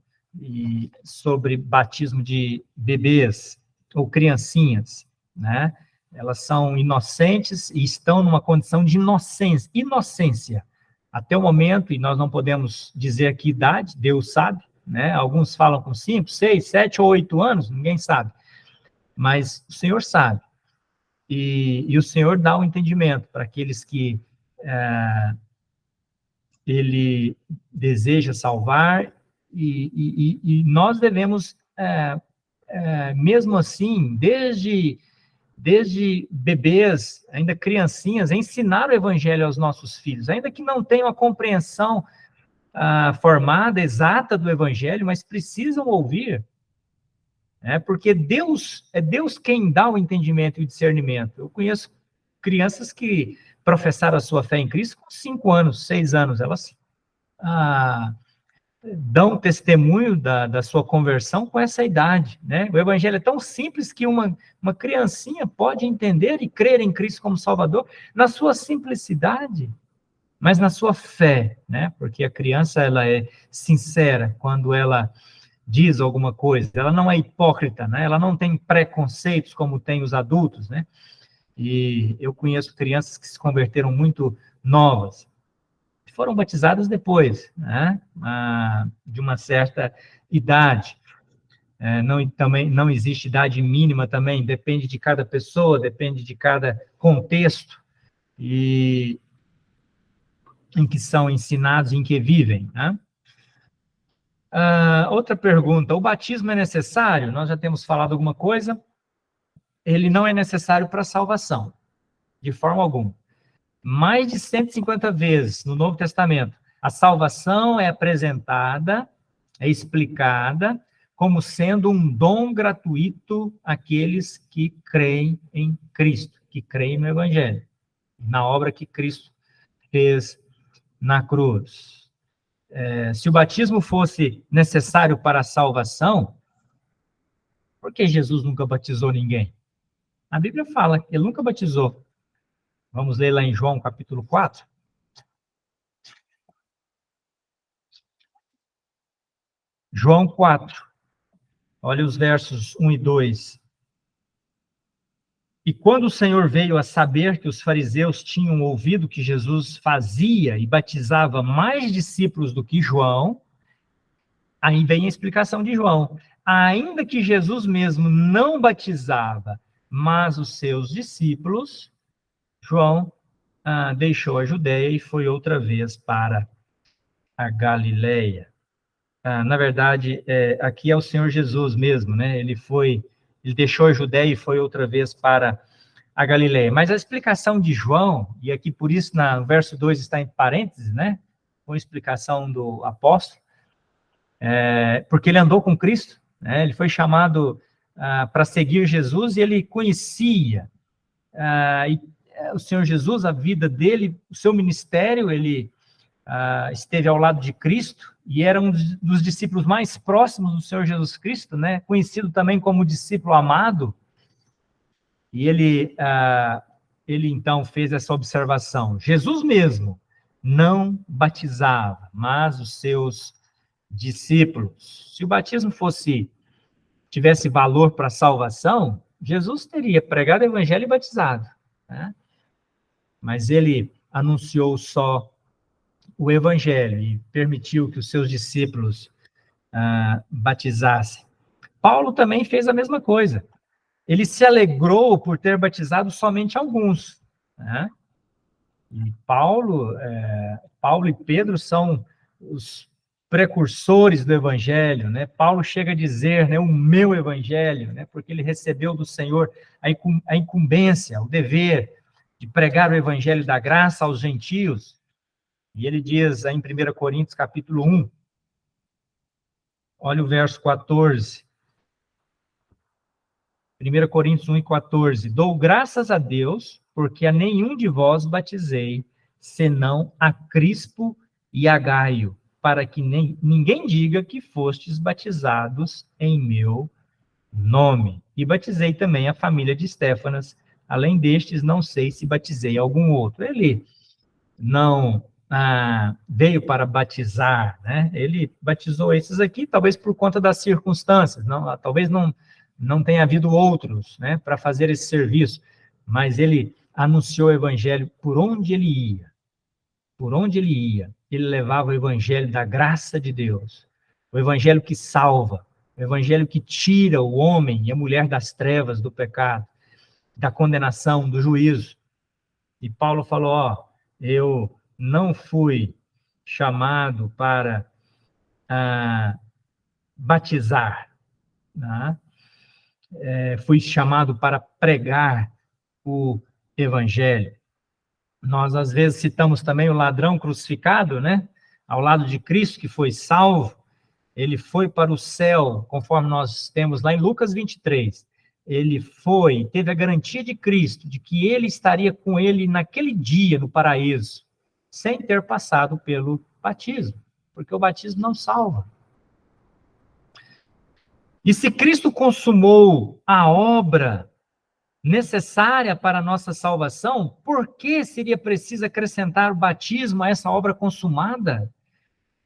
sobre batismo de bebês ou criancinhas, né? Elas são inocentes e estão numa condição de inocência até o momento, e nós não podemos dizer que idade, Deus sabe, né? Alguns falam com 5, 6, 7 ou 8 anos, ninguém sabe, mas o Senhor sabe, e o Senhor dá o entendimento para aqueles que Ele deseja salvar, e nós devemos, mesmo assim, desde bebês, ainda criancinhas, ensinar o Evangelho aos nossos filhos, ainda que não tenham a compreensão formada, exata do Evangelho, mas precisam ouvir, porque é Deus quem dá o entendimento e o discernimento. Eu conheço crianças que professaram a sua fé em Cristo com 5 anos, 6 anos, elas dão testemunho da sua conversão com essa idade, né? O Evangelho é tão simples que uma criancinha pode entender e crer em Cristo como Salvador na sua simplicidade, mas na sua fé, né? Porque a criança, ela é sincera quando ela diz alguma coisa, ela não é hipócrita, né? Ela não tem preconceitos como tem os adultos, né? E eu conheço crianças que se converteram muito novas, foram batizadas depois, né? De uma certa idade. Também não existe idade mínima também, depende de cada pessoa, depende de cada contexto e em que são ensinados, em que vivem, né? Outra pergunta, o batismo é necessário? Nós já temos falado alguma coisa. ele não é necessário para a salvação, de forma alguma. Mais de 150 vezes no Novo Testamento, a salvação é apresentada, é explicada como sendo um dom gratuito àqueles que creem em Cristo, que creem no Evangelho, na obra que Cristo fez na cruz. Se o batismo fosse necessário para a salvação, por que Jesus nunca batizou ninguém? A Bíblia fala que ele nunca batizou. Vamos ler lá em João, capítulo 4. João 4. Olha os versos 1 e 2. E quando o Senhor veio a saber que os fariseus tinham ouvido que Jesus fazia e batizava mais discípulos do que João, aí vem a explicação de João. Ainda que Jesus mesmo não batizava, mas os seus discípulos, João deixou a Judeia e foi outra vez para a Galileia. Na verdade, aqui é o Senhor Jesus mesmo, né? Ele deixou a Judeia e foi outra vez para a Galileia. Mas a explicação de João, e aqui por isso no verso 2 está em parênteses, né? Com a explicação do apóstolo, porque ele andou com Cristo, né? Ele foi chamado para seguir Jesus e ele conhecia o Senhor Jesus, a vida dele, o seu ministério, ele esteve ao lado de Cristo e era um dos discípulos mais próximos do Senhor Jesus Cristo, né? Conhecido também como discípulo amado. E ele então fez essa observação. Jesus mesmo não batizava, mas os seus discípulos. Se o batismo tivesse valor para a salvação, Jesus teria pregado o evangelho e batizado, né? Mas ele anunciou só o evangelho e permitiu que os seus discípulos batizassem. Paulo também fez a mesma coisa. Ele se alegrou por ter batizado somente alguns, né? E Paulo e Pedro são os precursores do evangelho, né? Paulo chega a dizer, né, o meu evangelho, né? Porque ele recebeu do Senhor a incumbência, o dever de pregar o evangelho da graça aos gentios. E ele diz em 1 Coríntios, capítulo 1, olha o verso 14. 1 Coríntios 1 e 14. Dou graças a Deus, porque a nenhum de vós batizei, senão a Crispo e a Gaio, para que ninguém diga que fostes batizados em meu nome. E batizei também a família de Estéfanas. Além destes, não sei se batizei algum outro. Ele não veio para batizar, né? Ele batizou esses aqui, talvez por conta das circunstâncias, talvez não tenha havido outros, né, para fazer esse serviço, mas ele anunciou o evangelho por onde ele ia. Por onde ele ia, ele levava o evangelho da graça de Deus, o evangelho que salva, o evangelho que tira o homem e a mulher das trevas, do pecado, da condenação, do juízo. E Paulo falou, eu não fui chamado para batizar, né? Fui chamado para pregar o evangelho. Nós, às vezes, citamos também o ladrão crucificado, né? Ao lado de Cristo, que foi salvo, ele foi para o céu, conforme nós temos lá em Lucas 23. Ele teve a garantia de Cristo, de que ele estaria com ele naquele dia, no paraíso, sem ter passado pelo batismo, porque o batismo não salva. E se Cristo consumou a obra necessária para a nossa salvação, por que seria preciso acrescentar o batismo a essa obra consumada?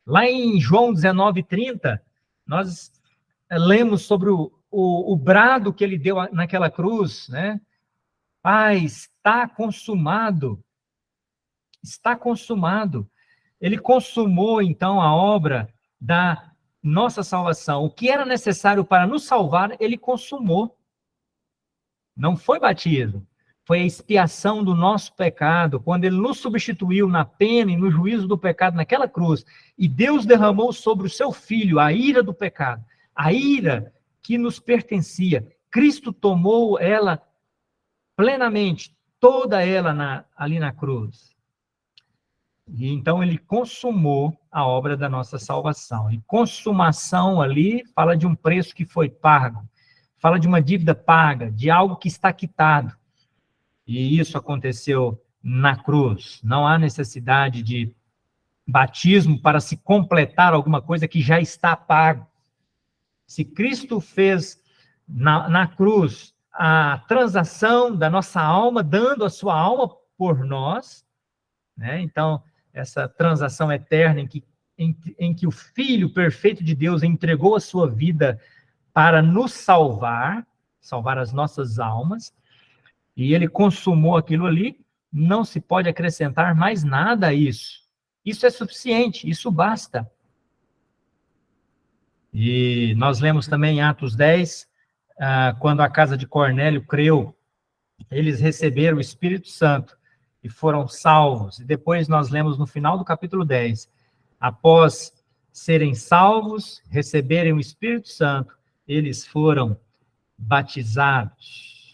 Lá em João 19:30, nós lemos sobre o brado que ele deu naquela cruz, né? Pai, está consumado. Está consumado. Ele consumou, então, a obra da nossa salvação. O que era necessário para nos salvar, ele consumou. Não foi batismo, foi a expiação do nosso pecado, quando ele nos substituiu na pena e no juízo do pecado naquela cruz, e Deus derramou sobre o seu Filho a ira do pecado, a ira que nos pertencia. Cristo tomou ela plenamente, toda ela ali na cruz. E então ele consumou a obra da nossa salvação. E consumação ali fala de um preço que foi pago, fala de uma dívida paga, de algo que está quitado. E isso aconteceu na cruz. Não há necessidade de batismo para se completar alguma coisa que já está pago. Se Cristo fez na cruz a transação da nossa alma, dando a sua alma por nós, né? Então, essa transação eterna em que o Filho perfeito de Deus entregou a sua vida para nos salvar as nossas almas, e ele consumou aquilo ali, não se pode acrescentar mais nada a isso. Isso é suficiente, isso basta. E nós lemos também em Atos 10, quando a casa de Cornélio creu, eles receberam o Espírito Santo e foram salvos. E depois nós lemos no final do capítulo 10, após serem salvos, receberem o Espírito Santo, eles foram batizados.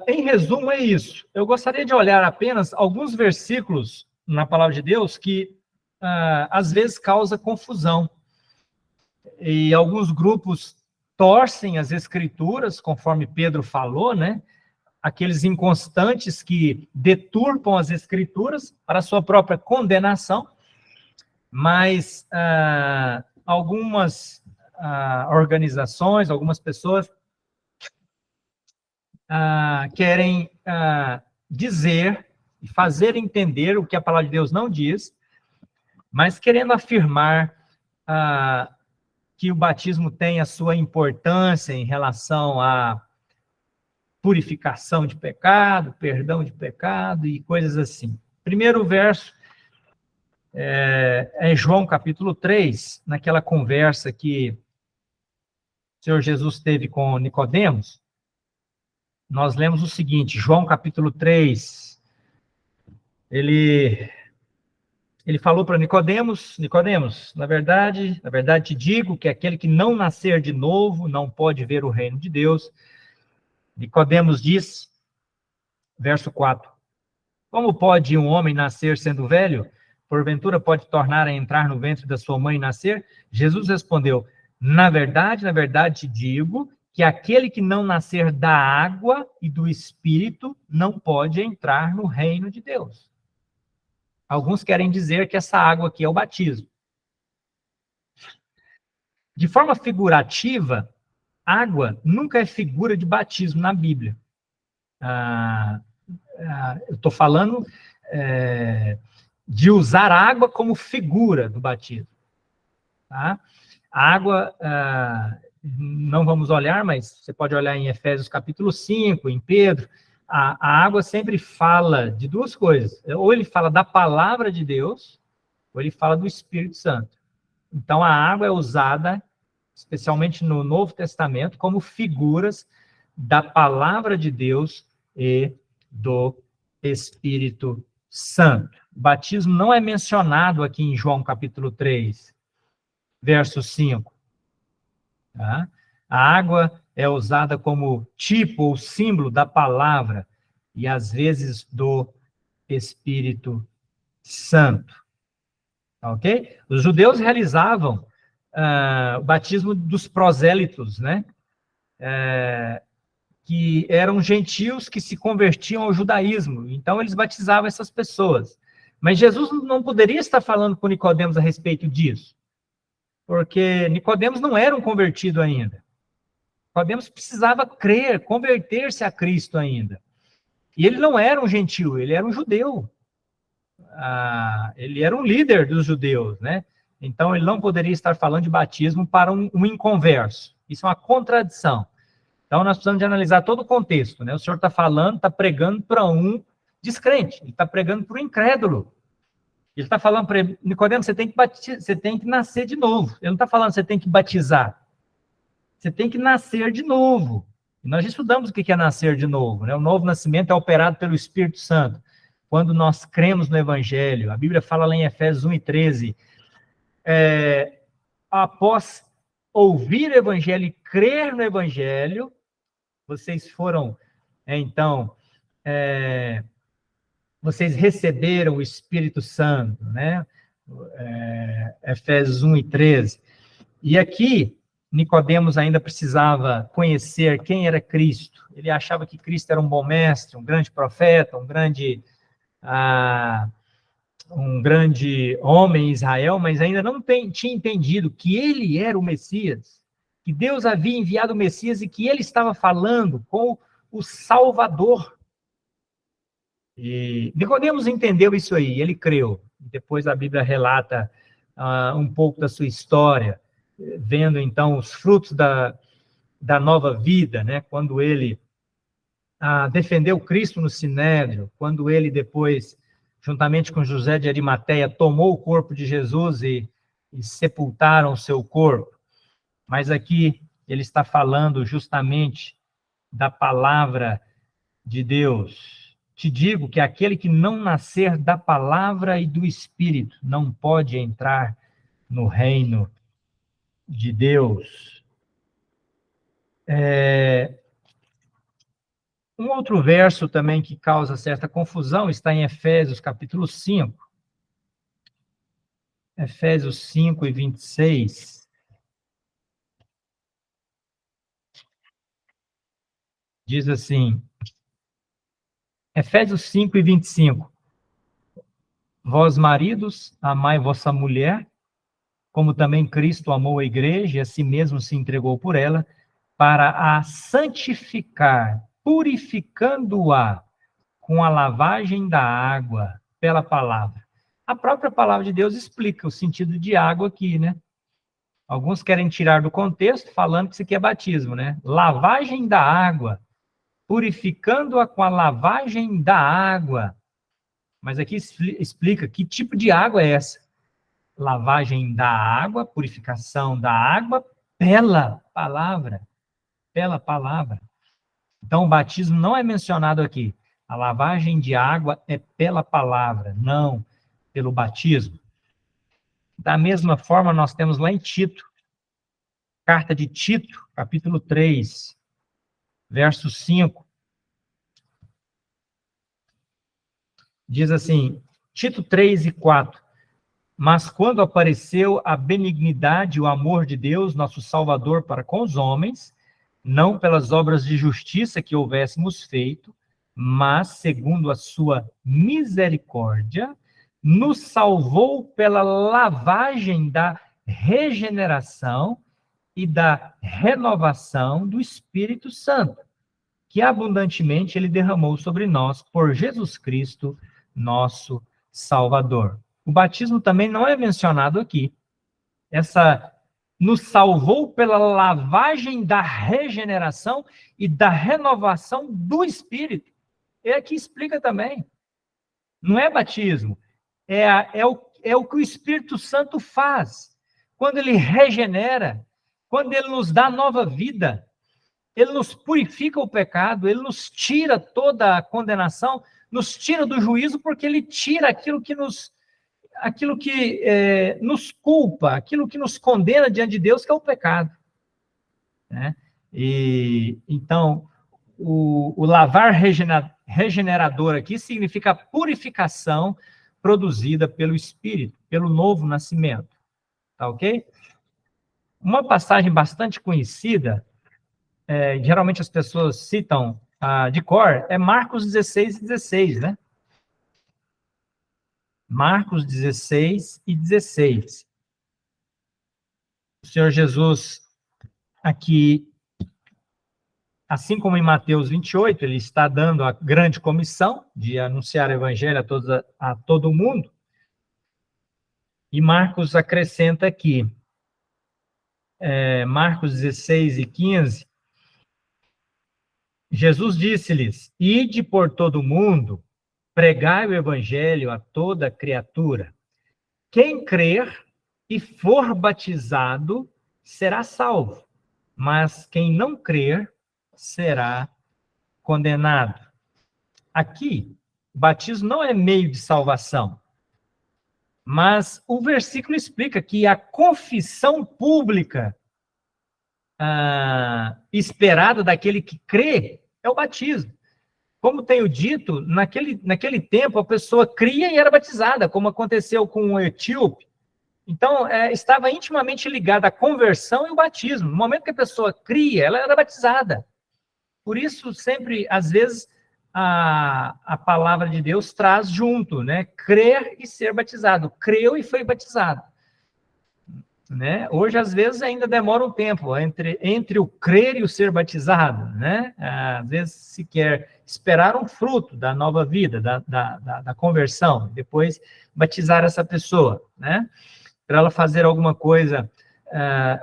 Em resumo, é isso. Eu gostaria de olhar apenas alguns versículos na palavra de Deus que, às vezes, causa confusão. E alguns grupos torcem as escrituras, conforme Pedro falou, né? Aqueles inconstantes que deturpam as escrituras para a sua própria condenação, mas algumas organizações, algumas pessoas querem dizer e fazer entender o que a palavra de Deus não diz, mas querendo afirmar que o batismo tem a sua importância em relação à purificação de pecado, perdão de pecado e coisas assim. Primeiro verso é João capítulo 3, naquela conversa que o Senhor Jesus teve com Nicodemos. Nós lemos o seguinte, João capítulo 3, ele falou para Nicodemos, na verdade te digo que aquele que não nascer de novo não pode ver o reino de Deus. Nicodemos diz, verso 4, como pode um homem nascer sendo velho? Porventura pode tornar a entrar no ventre da sua mãe e nascer? Jesus respondeu, na verdade te digo que aquele que não nascer da água e do Espírito não pode entrar no reino de Deus. Alguns querem dizer que essa água aqui é o batismo. De forma figurativa, água nunca é figura de batismo na Bíblia. Eu estou falando de usar água como figura do batismo. Tá? A água, não vamos olhar, mas você pode olhar em Efésios capítulo 5, em Pedro, a água sempre fala de duas coisas. Ou ele fala da palavra de Deus, ou ele fala do Espírito Santo. Então, a água é usada, especialmente no Novo Testamento, como figuras da palavra de Deus e do Espírito Santo. O batismo não é mencionado aqui em João capítulo 3, verso 5. Tá? A água é usada como tipo ou símbolo da palavra e, às vezes, do Espírito Santo. Ok? Os judeus realizavam o batismo dos prosélitos, né? Que eram gentios que se convertiam ao judaísmo. Então, eles batizavam essas pessoas. Mas Jesus não poderia estar falando com Nicodemos a respeito disso, porque Nicodemos não era um convertido ainda. Nicodemos precisava crer, converter-se a Cristo ainda. E ele não era um gentio, ele era um judeu. Ele era um líder dos judeus, né? Então, ele não poderia estar falando de batismo para um inconverso. Isso é uma contradição. Então, nós precisamos de analisar todo o contexto, né? O Senhor está falando, está pregando para um descrente, ele está pregando para o incrédulo. Ele está falando para ele, Nicodemo, você tem que nascer de novo. Ele não está falando você tem que batizar. Você tem que nascer de novo. E nós estudamos o que é nascer de novo, né? O novo nascimento é operado pelo Espírito Santo. Quando nós cremos no Evangelho, a Bíblia fala lá em Efésios 1:13, após ouvir o evangelho e crer no evangelho, vocês foram, então, vocês receberam o Espírito Santo, né? Efésios 1 e 13. E aqui, Nicodemos ainda precisava conhecer quem era Cristo. Ele achava que Cristo era um bom mestre, um grande profeta, um grande homem em Israel, mas ainda não tinha entendido que ele era o Messias, que Deus havia enviado o Messias e que ele estava falando com o Salvador. E Nicodemos entendeu isso aí, ele creu. Depois a Bíblia relata um pouco da sua história, vendo então os frutos da nova vida, né? Quando ele defendeu Cristo no Sinédrio, quando ele depois, juntamente com José de Arimateia, tomou o corpo de Jesus e sepultaram o seu corpo. Mas aqui ele está falando justamente da palavra de Deus. Te digo que aquele que não nascer da palavra e do Espírito não pode entrar no reino de Deus. Um outro verso também que causa certa confusão está em Efésios, capítulo 5. Efésios 5 e 26. Diz assim, Efésios 5 e 25. Vós, maridos, amai vossa mulher, como também Cristo amou a igreja e a si mesmo se entregou por ela, para a santificar, purificando-a com a lavagem da água pela palavra. A própria palavra de Deus explica o sentido de água aqui, né? Alguns querem tirar do contexto, falando que isso aqui é batismo, né? Lavagem da água, purificando-a com a lavagem da água. Mas aqui explica que tipo de água é essa. Lavagem da água, purificação da água pela palavra. Pela palavra. Então, o batismo não é mencionado aqui. A lavagem de água é pela palavra, não pelo batismo. Da mesma forma, nós temos lá em Tito, carta de Tito, capítulo 3, verso 5. Diz assim, Tito 3 e 4. Mas quando apareceu a benignidade e o amor de Deus, nosso Salvador, para com os homens, não pelas obras de justiça que houvéssemos feito, mas segundo a sua misericórdia, nos salvou pela lavagem da regeneração e da renovação do Espírito Santo, que abundantemente ele derramou sobre nós por Jesus Cristo, nosso Salvador. O batismo também não é mencionado aqui. Nos salvou pela lavagem da regeneração e da renovação do Espírito. É aqui explica também. Não é batismo. É o que o Espírito Santo faz. Quando ele regenera, quando ele nos dá nova vida, ele nos purifica o pecado, ele nos tira toda a condenação, nos tira do juízo, porque ele tira aquilo que nos culpa, aquilo que nos condena diante de Deus, que é o pecado. Né? E, então, o lavar regenerador aqui significa a purificação produzida pelo Espírito, pelo novo nascimento. Tá ok? Uma passagem bastante conhecida, geralmente as pessoas citam de cor, é Marcos 16 e 16, né? Marcos 16 e 16. O Senhor Jesus, aqui, assim como em Mateus 28, ele está dando a grande comissão de anunciar o evangelho a todo mundo. E Marcos acrescenta aqui, Marcos 16 e 15, Jesus disse-lhes, ide por todo o mundo, pregai o evangelho a toda criatura. Quem crer e for batizado será salvo, mas quem não crer será condenado. Aqui, o batismo não é meio de salvação, mas o versículo explica que a confissão pública esperada daquele que crê é o batismo. Como tenho dito, naquele tempo a pessoa cria e era batizada, como aconteceu com o etíope. Então, estava intimamente ligada a conversão e o batismo. No momento que a pessoa cria, ela era batizada. Por isso, sempre, às vezes, a palavra de Deus traz junto, né? Crer e ser batizado. Creu e foi batizado. Né? Hoje, às vezes, ainda demora um tempo entre o crer e o ser batizado. Né? Às vezes, se quer esperar um fruto da nova vida, da conversão, depois batizar essa pessoa, né? Para ela fazer alguma coisa,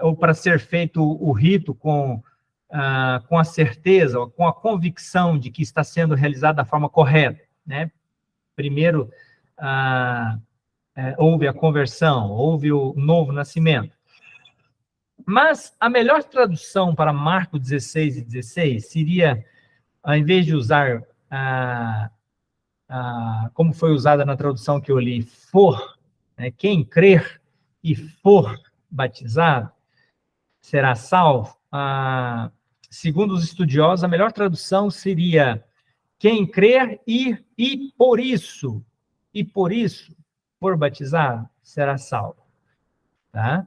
ou para ser feito o rito com a certeza, com a convicção de que está sendo realizado da forma correta. Né? Primeiro, houve a conversão, houve o novo nascimento. Mas a melhor tradução para Marcos 16 e 16 seria, ao invés de usar, como foi usada na tradução que eu li, for, né, quem crer e for batizado, será salvo. Segundo os estudiosos, a melhor tradução seria quem crer e por isso for batizado, será salvo. Tá?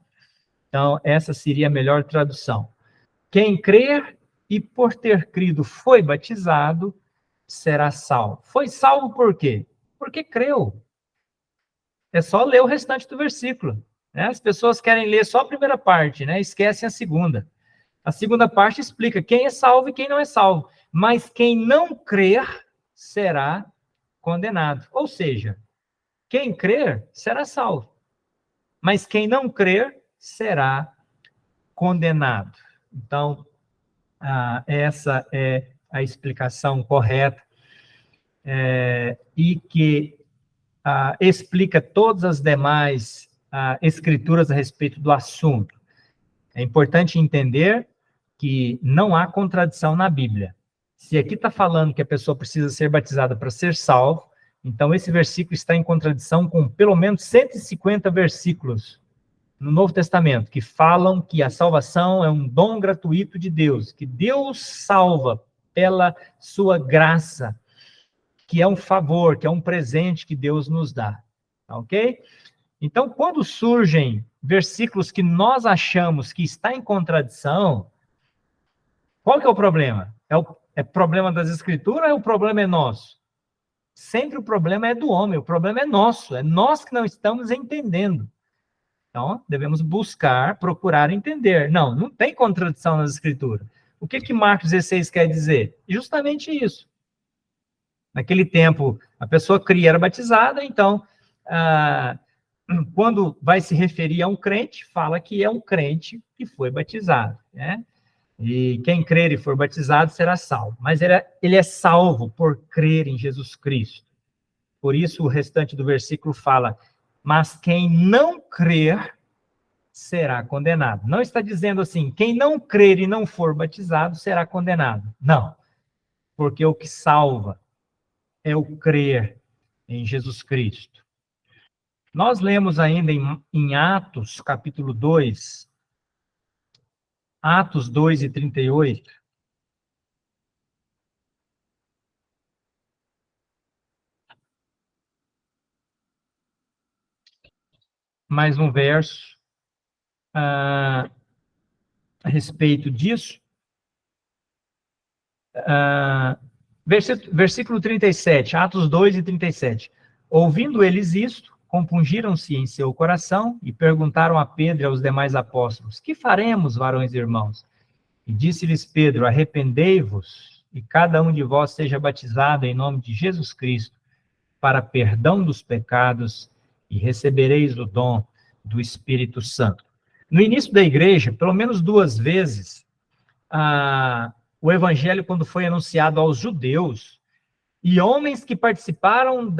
Então, essa seria a melhor tradução. Quem crer e por ter crido foi batizado, será salvo. Foi salvo por quê? Porque creu. É só ler o restante do versículo. Né? As pessoas querem ler só a primeira parte, né? Esquecem a segunda. A segunda parte explica quem é salvo e quem não é salvo. Mas quem não crer será condenado. Ou seja, quem crer será salvo. Mas quem não crer será condenado. Então, essa é a explicação correta e que explica todas as demais escrituras a respeito do assunto. É importante entender que não há contradição na Bíblia. Se aqui está falando que a pessoa precisa ser batizada para ser salvo, então esse versículo está em contradição com pelo menos 150 versículos no Novo Testamento, que falam que a salvação é um dom gratuito de Deus, que Deus salva pela sua graça, que é um favor, que é um presente que Deus nos dá. Ok? Então, quando surgem versículos que nós achamos que está em contradição, qual que é o problema? É problema das Escrituras ou o problema é nosso? Sempre o problema é do homem, o problema é nosso, é nós que não estamos entendendo. Então, devemos procurar entender. Não tem contradição nas Escrituras. O que Marcos 16 quer dizer? Justamente isso. Naquele tempo, a pessoa cria, era batizada, então, quando vai se referir a um crente, fala que é um crente que foi batizado, né? E quem crer e for batizado será salvo. Mas ele é salvo por crer em Jesus Cristo. Por isso, o restante do versículo fala, mas quem não crer será condenado. Não está dizendo assim, quem não crer e não for batizado será condenado. Não, porque o que salva é o crer em Jesus Cristo. Nós lemos ainda em Atos, capítulo 2, Atos 2 e 38, mais um verso a respeito disso. Versículo 37, Atos 2 e 37. Ouvindo eles isto, compungiram-se em seu coração e perguntaram a Pedro e aos demais apóstolos, que faremos, varões e irmãos? E disse-lhes Pedro, arrependei-vos e cada um de vós seja batizado em nome de Jesus Cristo para perdão dos pecados e recebereis o dom do Espírito Santo. No início da igreja, pelo menos 2 vezes, o evangelho, quando foi anunciado aos judeus, e homens que participaram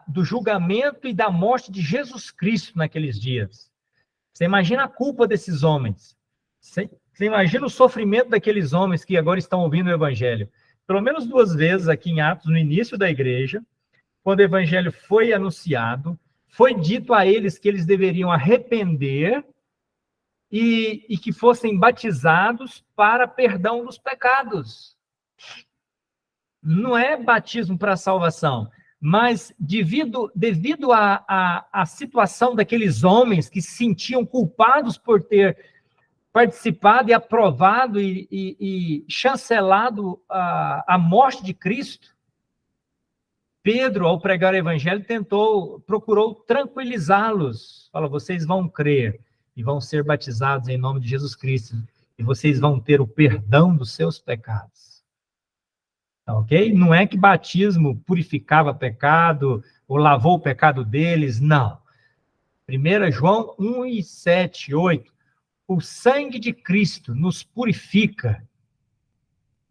do julgamento e da morte de Jesus Cristo naqueles dias. Você imagina a culpa desses homens. Você imagina o sofrimento daqueles homens que agora estão ouvindo o evangelho. Pelo menos 2 vezes aqui em Atos, no início da igreja, quando o evangelho foi anunciado, foi dito a eles que eles deveriam arrepender e que fossem batizados para perdão dos pecados. Não é batismo para salvação, mas devido à situação daqueles homens que se sentiam culpados por ter participado e aprovado e chancelado a morte de Cristo, Pedro, ao pregar o evangelho, procurou tranquilizá-los. Falou, vocês vão crer e vão ser batizados em nome de Jesus Cristo, e vocês vão ter o perdão dos seus pecados. Ok? Não é que batismo purificava pecado, ou lavou o pecado deles, não. 1 João 1, 7, 8. O sangue de Cristo nos purifica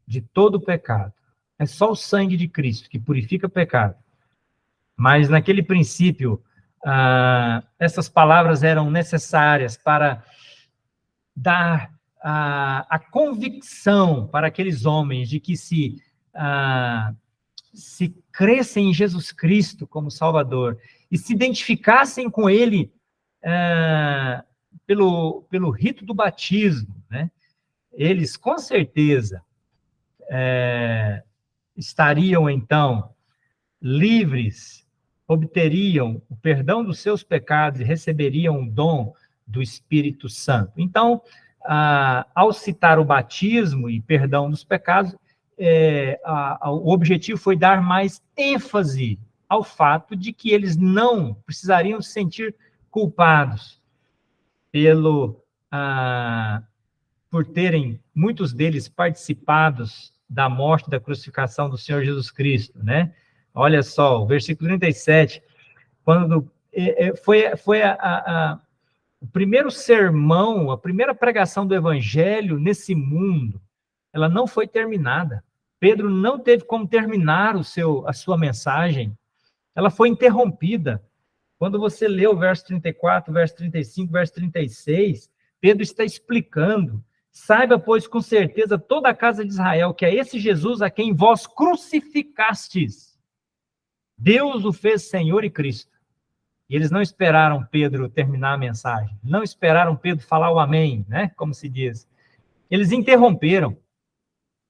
de todo o pecado. É só o sangue de Cristo que purifica o pecado. Mas naquele princípio, essas palavras eram necessárias para dar a convicção para aqueles homens de que se crescem em Jesus Cristo como Salvador e se identificassem com Ele pelo rito do batismo, né? Eles, com certeza, estariam, então, livres, obteriam o perdão dos seus pecados e receberiam o dom do Espírito Santo. Então, ao citar o batismo e perdão dos pecados, o objetivo foi dar mais ênfase ao fato de que eles não precisariam se sentir culpados por terem, muitos deles, participados da morte, da crucificação do Senhor Jesus Cristo, né? Olha só, o versículo 37, quando foi o primeiro sermão, a primeira pregação do evangelho nesse mundo, ela não foi terminada. Pedro não teve como terminar a sua mensagem. Ela foi interrompida. Quando você lê o verso 34, verso 35, verso 36, Pedro está explicando: saiba, pois, com certeza, toda a casa de Israel, que é esse Jesus a quem vós crucificastes, Deus o fez Senhor e Cristo. E eles não esperaram Pedro terminar a mensagem, não esperaram Pedro falar o amém, né? Como se diz. Eles interromperam.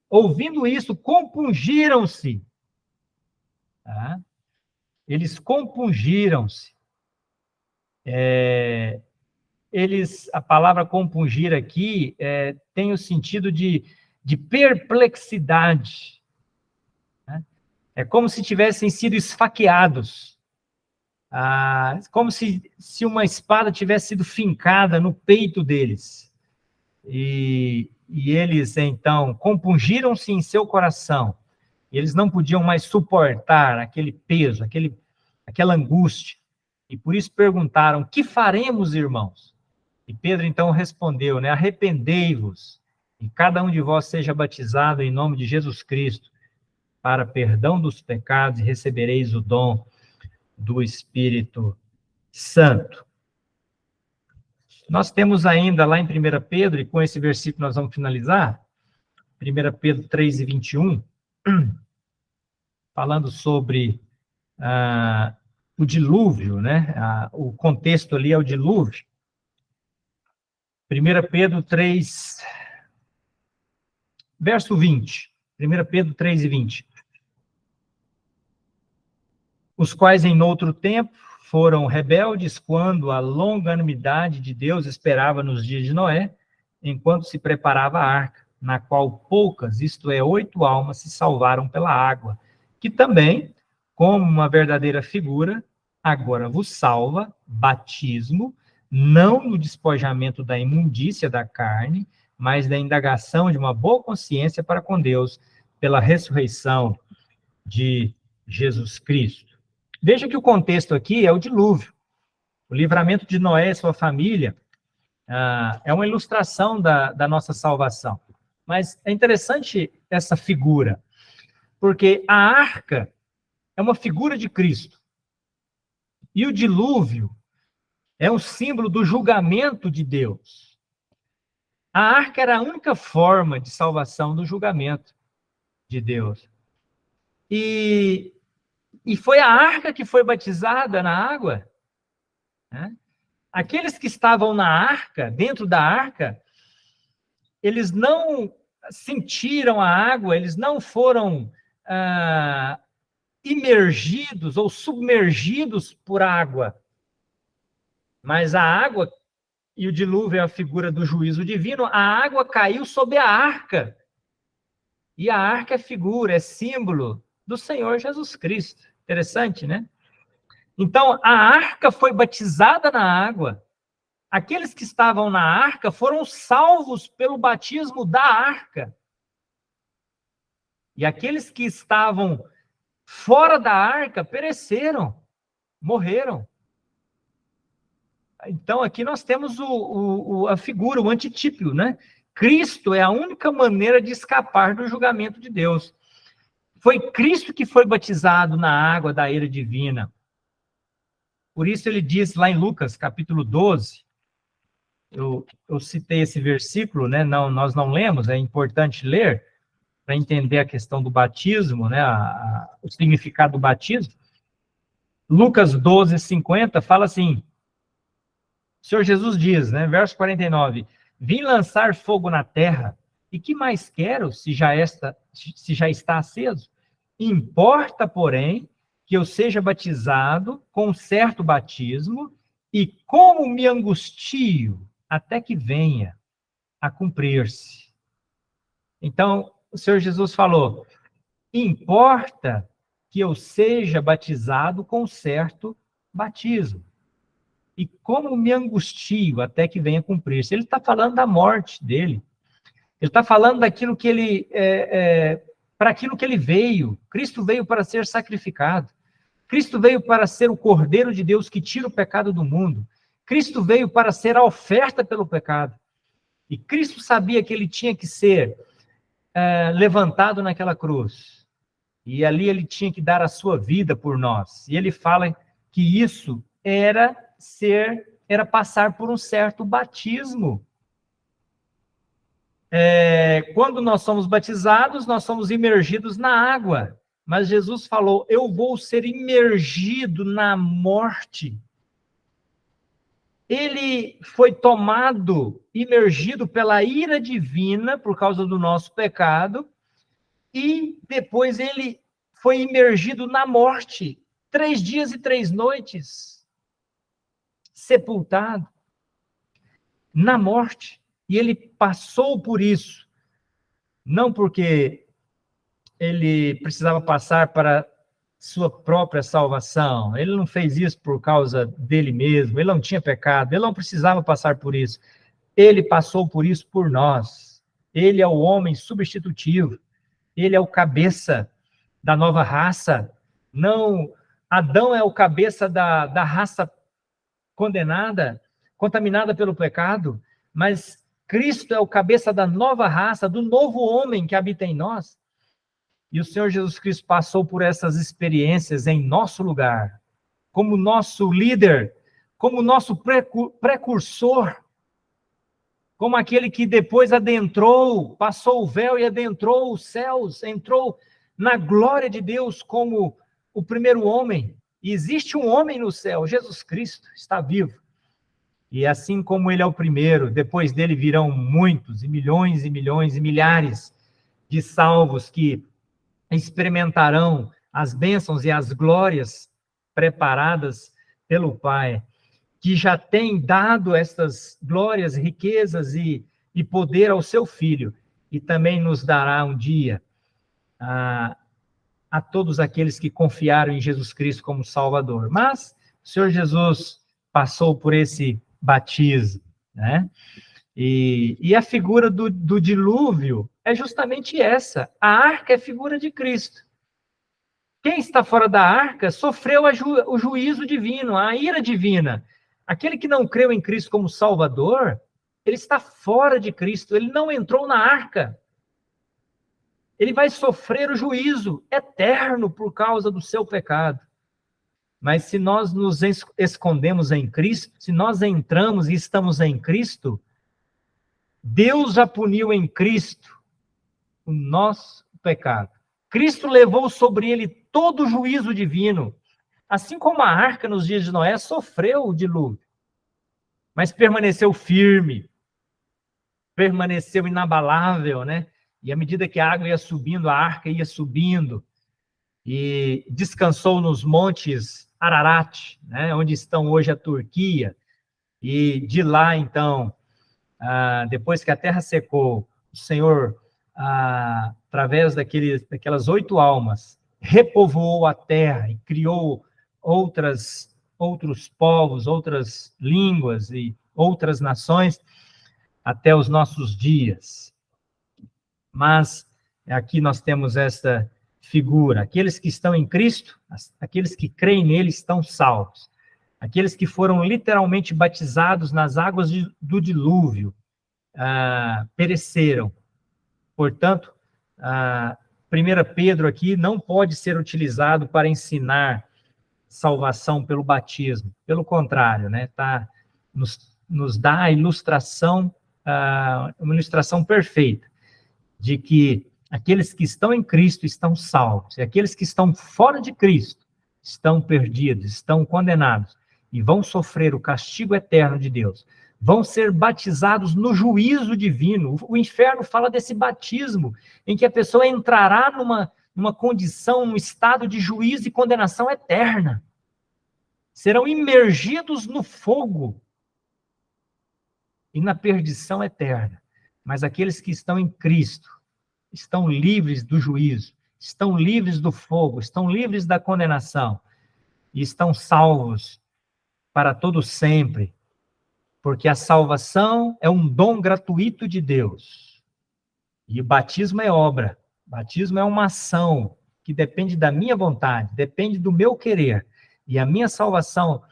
Ouvindo isso, compungiram-se. Tá? Eles compungiram-se. A palavra compungir aqui tem o sentido de perplexidade. Né? É como se tivessem sido esfaqueados. Como se uma espada tivesse sido fincada no peito deles. E eles, então, compungiram-se em seu coração. Eles não podiam mais suportar aquele peso, aquela angústia. E por isso perguntaram: que faremos, irmãos? E Pedro, então, respondeu, né? Arrependei-vos, e cada um de vós seja batizado em nome de Jesus Cristo, para perdão dos pecados, e recebereis o dom do Espírito Santo. Nós temos ainda lá em 1 Pedro, e com esse versículo nós vamos finalizar, 1 Pedro 3 e 21, falando sobre o dilúvio, né? O contexto ali é o dilúvio. 1 Pedro 3, verso 20. 1 Pedro 3 e 20. Os quais em outro tempo foram rebeldes quando a longanimidade de Deus esperava nos dias de Noé, enquanto se preparava a arca, na qual poucas, isto é, 8 almas, se salvaram pela água, que também, como uma verdadeira figura, agora vos salva, batismo, não no despojamento da imundícia da carne, mas da indagação de uma boa consciência para com Deus, pela ressurreição de Jesus Cristo. Veja que o contexto aqui é o dilúvio. O livramento de Noé e sua família é uma ilustração da nossa salvação. Mas é interessante essa figura, porque a arca é uma figura de Cristo. E o dilúvio é um símbolo do julgamento de Deus. A arca era a única forma de salvação do julgamento de Deus. E foi a arca que foi batizada na água, né? Aqueles que estavam na arca, dentro da arca, eles não sentiram a água, eles não foram imergidos ou submergidos por água. Mas a água, e o dilúvio é a figura do juízo divino, a água caiu sobre a arca. E a arca é figura, é símbolo do Senhor Jesus Cristo. Interessante, né? Então, a arca foi batizada na água. Aqueles que estavam na arca foram salvos pelo batismo da arca. E aqueles que estavam fora da arca pereceram, morreram. Então, aqui nós temos a figura, o antitípico, né? Cristo é a única maneira de escapar do julgamento de Deus. Foi Cristo que foi batizado na água da ira divina. Por isso ele diz lá em Lucas, capítulo 12, eu citei esse versículo, né? Nós não lemos, é importante ler, para entender a questão do batismo, né? O significado do batismo. Lucas 12, 50, fala assim, o Senhor Jesus diz, né? Verso 49, vim lançar fogo na terra, e que mais quero, se já está aceso? Importa, porém, que eu seja batizado com certo batismo, e como me angustio até que venha a cumprir-se. Então, o Senhor Jesus falou, importa que eu seja batizado com certo batismo. E como me angustio até que venha cumprir-se. Ele está falando da morte dele. Ele está falando daquilo que ele... para aquilo que ele veio. Cristo veio para ser sacrificado. Cristo veio para ser o Cordeiro de Deus que tira o pecado do mundo. Cristo veio para ser a oferta pelo pecado. E Cristo sabia que ele tinha que ser levantado naquela cruz. E ali ele tinha que dar a sua vida por nós. E ele fala que isso era passar por um certo batismo. Quando nós somos batizados, nós somos imergidos na água. Mas Jesus falou, eu vou ser imergido na morte. Ele foi tomado, imergido pela ira divina, por causa do nosso pecado, e depois ele foi imergido na morte, 3 dias e 3 noites, sepultado, na morte. E ele passou por isso, não porque ele precisava passar para sua própria salvação, ele não fez isso por causa dele mesmo, ele não tinha pecado, ele não precisava passar por isso, ele passou por isso por nós, ele é o homem substitutivo, ele é o cabeça da nova raça, não, Adão é o cabeça da raça condenada, contaminada pelo pecado, mas Cristo é o cabeça da nova raça, do novo homem que habita em nós. E o Senhor Jesus Cristo passou por essas experiências em nosso lugar, como nosso líder, como nosso precursor, como aquele que depois adentrou, passou o véu e adentrou os céus, entrou na glória de Deus como o primeiro homem. E existe um homem no céu, Jesus Cristo, está vivo. E assim como ele é o primeiro, depois dele virão muitos, e milhões e milhares de salvos que experimentarão as bênçãos e as glórias preparadas pelo Pai, que já tem dado estas glórias, riquezas e poder ao seu Filho, e também nos dará um dia a todos aqueles que confiaram em Jesus Cristo como Salvador. Mas o Senhor Jesus passou por esse batismo, né? E a figura do dilúvio é justamente essa. A arca é figura de Cristo. Quem está fora da arca sofreu o juízo divino, a ira divina. Aquele que não creu em Cristo como Salvador, ele está fora de Cristo, ele não entrou na arca. Ele vai sofrer o juízo eterno por causa do seu pecado. Mas se nós nos escondemos em Cristo, se nós entramos e estamos em Cristo, Deus já puniu em Cristo o nosso pecado. Cristo levou sobre ele todo o juízo divino. Assim como a arca nos dias de Noé sofreu o dilúvio. mas permaneceu firme, permaneceu inabalável, né? E à medida que a água ia subindo, a arca ia subindo, e descansou nos montes Ararat, né? Onde estão hoje a Turquia, e de lá, então, depois que a terra secou, o Senhor, através daquelas 8 almas, repovoou a terra e criou outros povos, outras línguas e outras nações até os nossos dias. Mas aqui nós temos esta figura: aqueles que estão em Cristo, aqueles que creem nele estão salvos. Aqueles que foram literalmente batizados nas águas do dilúvio pereceram. Portanto, 1 Pedro aqui não pode ser utilizado para ensinar salvação pelo batismo. Pelo contrário, né? Nos dá a ilustração, uma ilustração perfeita de que aqueles que estão em Cristo estão salvos, e aqueles que estão fora de Cristo estão perdidos, estão condenados, e vão sofrer o castigo eterno de Deus. Vão ser batizados no juízo divino. O inferno fala desse batismo, em que a pessoa entrará numa condição, num estado de juízo e condenação eterna. Serão imergidos no fogo e na perdição eterna. Mas aqueles que estão em Cristo estão livres do juízo, estão livres do fogo, estão livres da condenação e estão salvos para todo sempre, porque a salvação é um dom gratuito de Deus. E o batismo é obra. O batismo é uma ação que depende da minha vontade, depende do meu querer. E a minha salvação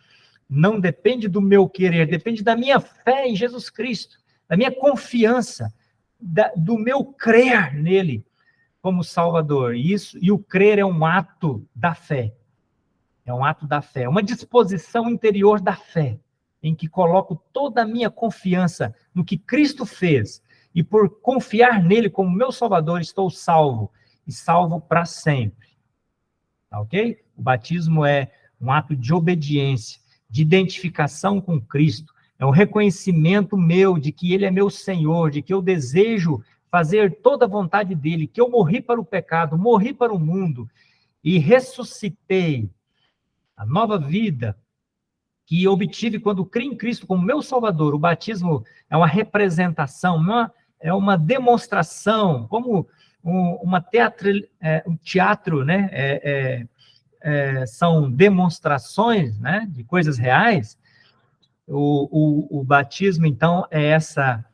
não depende do meu querer, depende da minha fé em Jesus Cristo, da minha confiança, do meu crer nele como Salvador. E o crer é um ato da fé. É um ato da fé, uma disposição interior da fé, em que coloco toda a minha confiança no que Cristo fez, e por confiar nele como meu Salvador, estou salvo, e salvo para sempre. Tá ok? O batismo é um ato de obediência, de identificação com Cristo, é um reconhecimento meu de que ele é meu Senhor, de que eu desejo fazer toda a vontade dele, que eu morri para o pecado, morri para o mundo, e ressuscitei. A nova vida que obtive quando criei em Cristo como meu Salvador. O batismo é uma representação, é uma demonstração, como um teatro, né? São demonstrações, né, de coisas reais. O batismo, então, é essa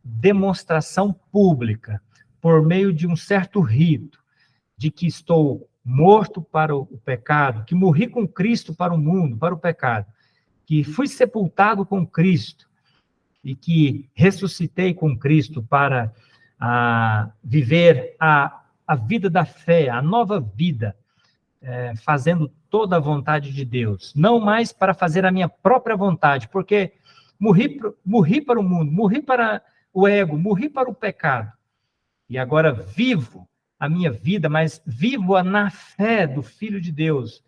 demonstração pública, por meio de um certo rito, de que estou morto para o pecado, que morri com Cristo para o mundo, para o pecado, que fui sepultado com Cristo e que ressuscitei com Cristo para viver a vida da fé, a nova vida, fazendo toda a vontade de Deus, não mais para fazer a minha própria vontade, porque morri para o mundo, morri para o ego, morri para o pecado, e agora vivo a minha vida, mas vivo-a na fé do Filho de Deus,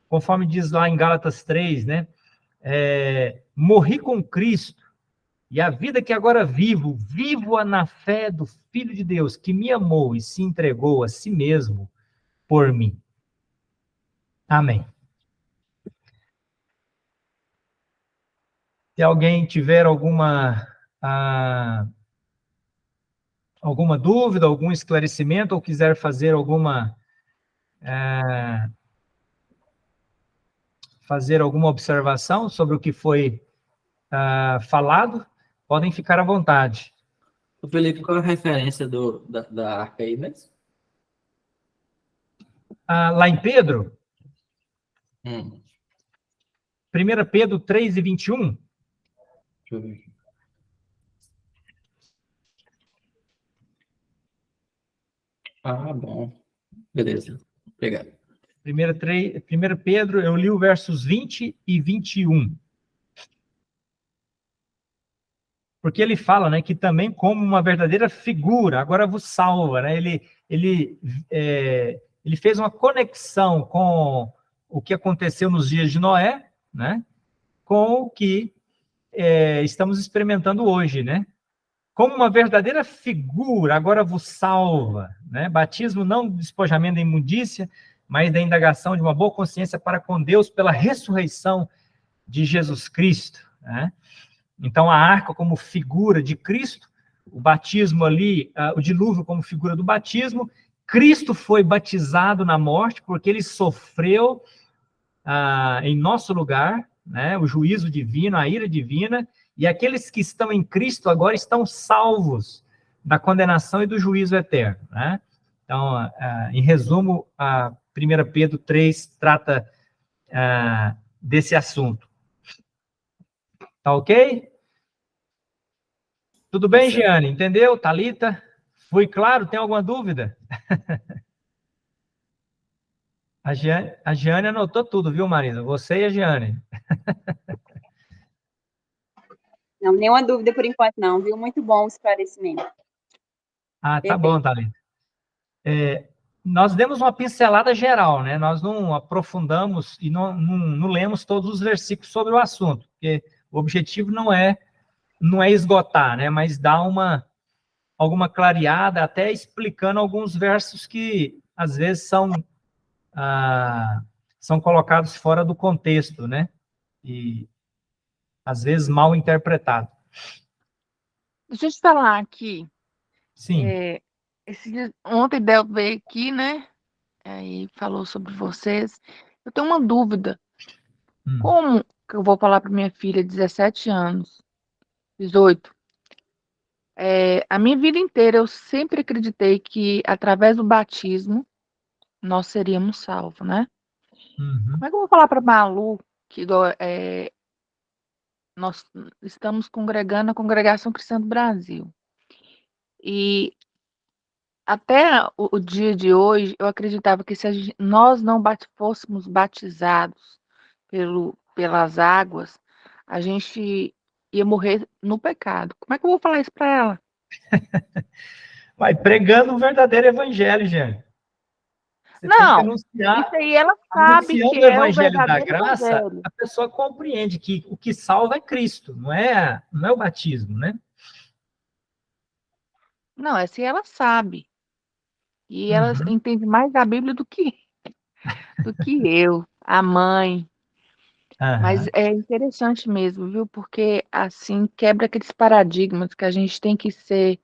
conforme diz lá em Gálatas 3, né? Morri com Cristo, e a vida que agora vivo-a na fé do Filho de Deus, que me amou e se entregou a si mesmo por mim. Amém. Se alguém tiver alguma dúvida, algum esclarecimento, ou quiser fazer alguma observação sobre o que foi falado, podem ficar à vontade. O Felipe, qual é a referência da arca aí mesmo? Lá em Pedro, 1 Pedro 3:21. Deixa eu ver. Bom. Beleza. Obrigado. 1 Pedro, eu li o versos 20 e 21. Porque ele fala, né, que também como uma verdadeira figura, agora vos salva, né? Ele fez uma conexão com o que aconteceu nos dias de Noé, né? com o que estamos experimentando hoje, né? Como uma verdadeira figura, agora vos salva, né? Batismo não do despojamento da imundícia, mas da indagação de uma boa consciência para com Deus pela ressurreição de Jesus Cristo, né? Então, a arca como figura de Cristo, o batismo ali, o dilúvio como figura do batismo, Cristo foi batizado na morte porque ele sofreu em nosso lugar, né? O juízo divino, a ira divina, e aqueles que estão em Cristo agora estão salvos da condenação e do juízo eterno, né? Então, em resumo, a 1 Pedro 3 trata desse assunto. Tá ok? Tudo bem, Giane? Entendeu? Thalita? Foi claro? Tem alguma dúvida? A Giane anotou tudo, viu, Marisa? Você e a Giane. Não, nenhuma dúvida por enquanto não, viu? Muito bom o esclarecimento. Tá bom, Thalita. Nós demos uma pincelada geral, né? Nós não aprofundamos e não lemos todos os versículos sobre o assunto, porque o objetivo não é esgotar, né? Mas dar alguma clareada, até explicando alguns versos que, às vezes, são colocados fora do contexto, né? E, às vezes, mal interpretado. Deixa eu te falar aqui. Sim. Ontem Del veio aqui, né? Aí falou sobre vocês. Eu tenho uma dúvida. Como que eu vou falar para minha filha, 17 anos, 18? A minha vida inteira eu sempre acreditei que, através do batismo, nós seríamos salvos, né? Como é que eu vou falar para Malu que nós estamos congregando a Congregação Cristã do Brasil? E até o dia de hoje, eu acreditava que se nós não fôssemos batizados pelas águas, a gente ia morrer no pecado. Como é que eu vou falar isso para ela? Vai pregando o verdadeiro evangelho, gente. Você tem que anunciar. Isso aí ela sabe que o é o evangelho da verdadeiro graça, evangelho. a pessoa compreende que o que salva é Cristo, não é o batismo, né? Não, essa ela sabe. E ela entende mais da Bíblia do que eu, a mãe. Mas é interessante mesmo, viu? Porque assim quebra aqueles paradigmas que a gente tem que ser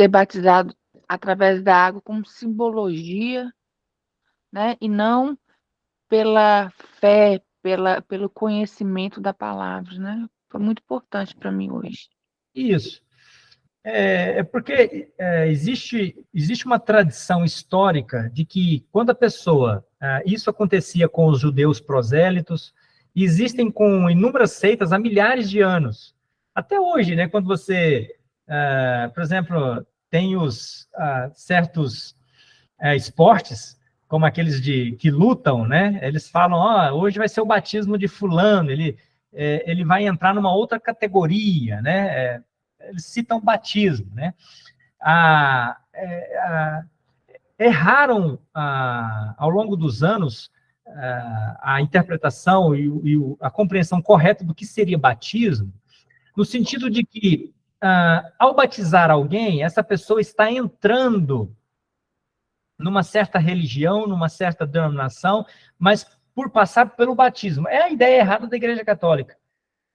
batizado através da água como simbologia, né? E não pela fé, pelo conhecimento da palavra, né? Foi muito importante para mim hoje. Isso. Porque existe uma tradição histórica de que quando a pessoa, isso acontecia com os judeus prosélitos, existem com inúmeras seitas há milhares de anos. Até hoje, né, quando você, por exemplo, tem os certos esportes, como aqueles que lutam, né, eles falam, hoje vai ser o batismo de fulano, ele vai entrar numa outra categoria, né, eles citam batismo, né? Erraram ao longo dos anos a interpretação e a compreensão correta do que seria batismo, no sentido de que, ao batizar alguém, essa pessoa está entrando numa certa religião, numa certa denominação, mas por passar pelo batismo. É a ideia errada da Igreja Católica.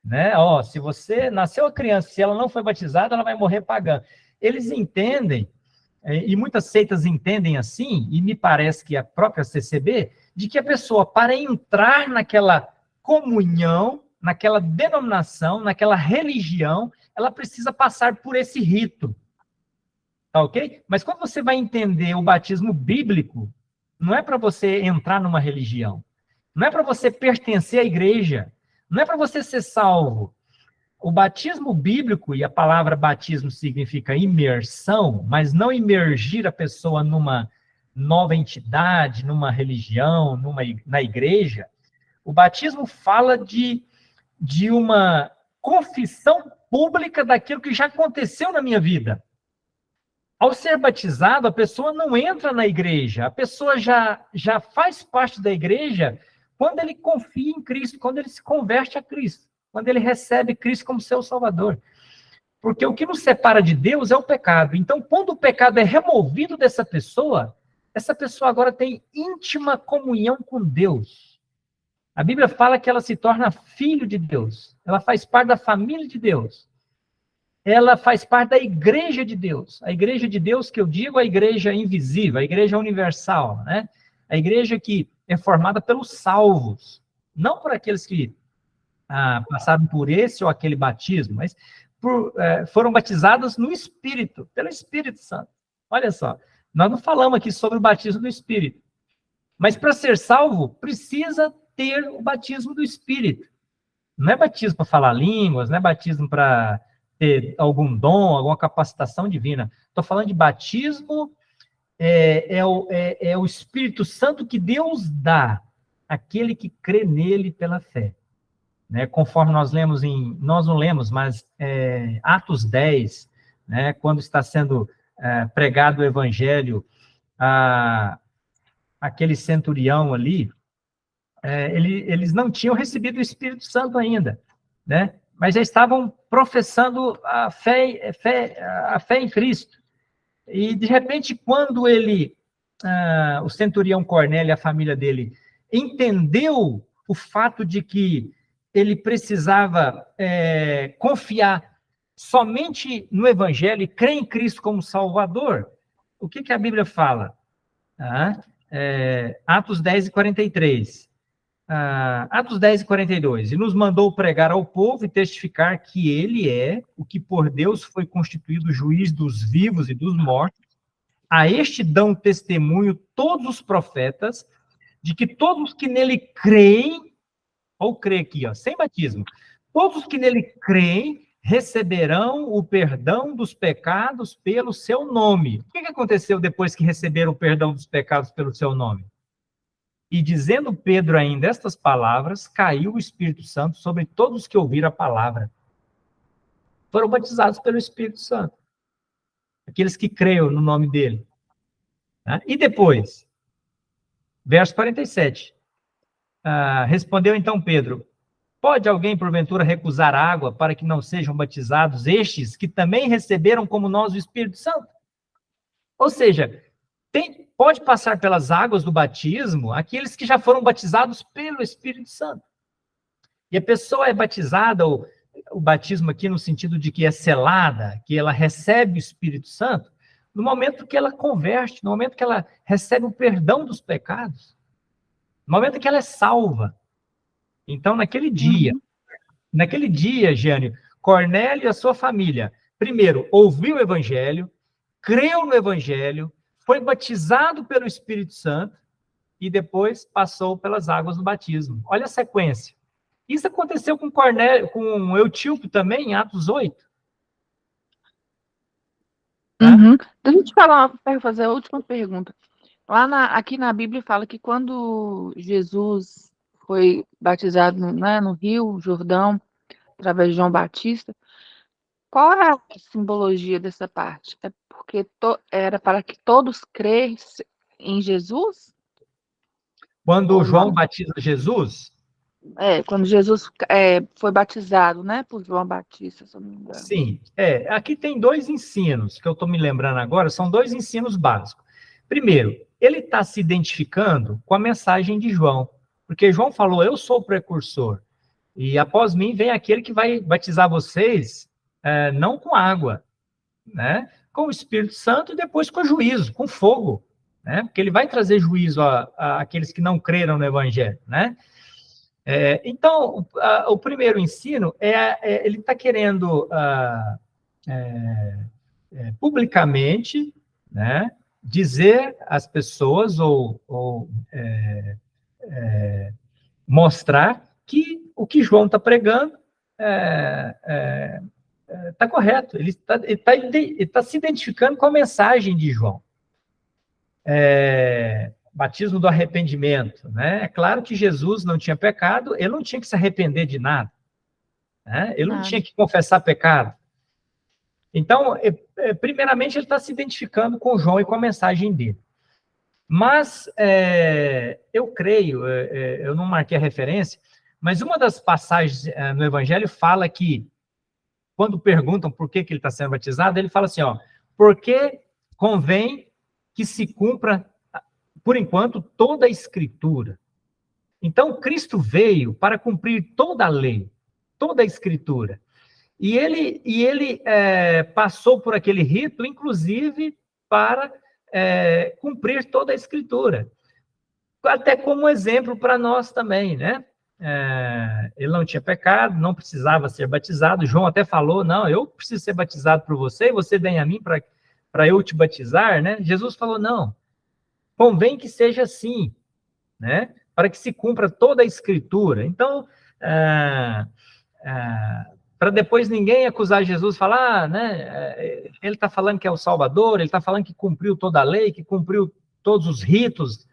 Né? Se você nasceu a criança, se ela não foi batizada, ela vai morrer pagã. Eles entendem, e muitas seitas entendem assim, e me parece que a própria CCB, de que a pessoa, para entrar naquela comunhão, naquela denominação, naquela religião, ela precisa passar por esse rito. Tá ok? Mas quando você vai entender o batismo bíblico, não é para você entrar numa religião, não é para você pertencer à igreja, não é para você ser salvo. O batismo bíblico, e a palavra batismo significa imersão, mas não imergir a pessoa numa nova entidade, numa religião, na igreja. O batismo fala de uma confissão pública daquilo que já aconteceu na minha vida. Ao ser batizado, a pessoa não entra na igreja, a pessoa já faz parte da igreja quando ele confia em Cristo, quando ele se converte a Cristo, quando ele recebe Cristo como seu Salvador. Porque o que nos separa de Deus é o pecado. Então, quando o pecado é removido dessa pessoa, essa pessoa agora tem íntima comunhão com Deus. A Bíblia fala que ela se torna filho de Deus. Ela faz parte da família de Deus. Ela faz parte da igreja de Deus. A igreja de Deus, que eu digo, a igreja invisível, a igreja universal, né? A igreja que é formada pelos salvos, não por aqueles que passaram por esse ou aquele batismo, mas foram batizados no Espírito, pelo Espírito Santo. Olha só, nós não falamos aqui sobre o batismo do Espírito, mas para ser salvo, precisa ter o batismo do Espírito. Não é batismo para falar línguas, não é batismo para ter algum dom, alguma capacitação divina. Estou falando de batismo, é o Espírito Santo que Deus dá àquele que crê nele pela fé. Né? Conforme nós não lemos, mas Atos 10, né? Quando está sendo pregado o evangelho aquele centurião ali, eles não tinham recebido o Espírito Santo ainda, né? Mas já estavam professando a fé em Cristo. E, de repente, quando o centurião Cornélio e a família dele entendeu o fato de que ele precisava confiar somente no Evangelho e crer em Cristo como Salvador, o que a Bíblia fala? Atos 10 e 43. Atos 10 e 42. E nos mandou pregar ao povo e testificar que ele é o que por Deus foi constituído juiz dos vivos e dos mortos. A este dão testemunho todos os profetas de que todos que nele creem, ou crê aqui, sem batismo, todos que nele creem receberão o perdão dos pecados pelo seu nome. O que aconteceu depois que receberam o perdão dos pecados pelo seu nome? E dizendo Pedro ainda estas palavras, caiu o Espírito Santo sobre todos que ouviram a palavra. Foram batizados pelo Espírito Santo. Aqueles que creram no nome dele. E depois, verso 47. Respondeu então Pedro: pode alguém, porventura, recusar água para que não sejam batizados estes que também receberam como nós o Espírito Santo? Ou seja, pode passar pelas águas do batismo aqueles que já foram batizados pelo Espírito Santo. E a pessoa é batizada, o batismo aqui no sentido de que é selada, que ela recebe o Espírito Santo, no momento que ela converte, no momento que ela recebe o perdão dos pecados, no momento que ela é salva. Então, naquele dia, Gênio, Cornélio e a sua família, primeiro, ouviu o Evangelho, creu no Evangelho, foi batizado pelo Espírito Santo e depois passou pelas águas do batismo. Olha a sequência. Isso aconteceu com Cornélio, com Eutíoco também, em Atos 8. Uhum. Deixa eu te fazer a última pergunta. Aqui na Bíblia fala que quando Jesus foi batizado no Rio Jordão, através de João Batista, qual é a simbologia dessa parte? É porque era para que todos crescem em Jesus? Quando João batiza Jesus? Quando Jesus foi batizado, né, por João Batista, se eu não me engano. Sim, aqui tem dois ensinos, que eu estou me lembrando agora, são dois ensinos básicos. Primeiro, ele está se identificando com a mensagem de João, porque João falou, eu sou o precursor, e após mim vem aquele que vai batizar vocês, não com água, né, com o Espírito Santo e depois com juízo, com fogo, né, porque ele vai trazer juízo àqueles que não creram no Evangelho, né. Então, o primeiro ensino ele está querendo publicamente, né, dizer às pessoas ou mostrar que o que João está pregando está correto. Ele está se identificando com a mensagem de João. Batismo do arrependimento, né? É claro que Jesus não tinha pecado, ele não tinha que se arrepender de nada, né? Ele não tinha que confessar pecado. Então, primeiramente, ele está se identificando com João e com a mensagem dele. Mas eu creio, eu não marquei a referência, mas uma das passagens no Evangelho fala que, quando perguntam por que ele está sendo batizado, ele fala assim, ó, porque convém que se cumpra, por enquanto, toda a Escritura. Então, Cristo veio para cumprir toda a lei, toda a Escritura. E ele passou por aquele rito, inclusive, para cumprir toda a Escritura. Até como exemplo para nós também, né? Ele não tinha pecado, não precisava ser batizado. João até falou, não, eu preciso ser batizado por você, e você vem a mim para eu te batizar, né? Jesus falou, não, convém que seja assim, né? Para que se cumpra toda a Escritura. Então, para depois ninguém acusar Jesus, falar, né? Ele está falando que é o Salvador, ele está falando que cumpriu toda a lei, que cumpriu todos os ritos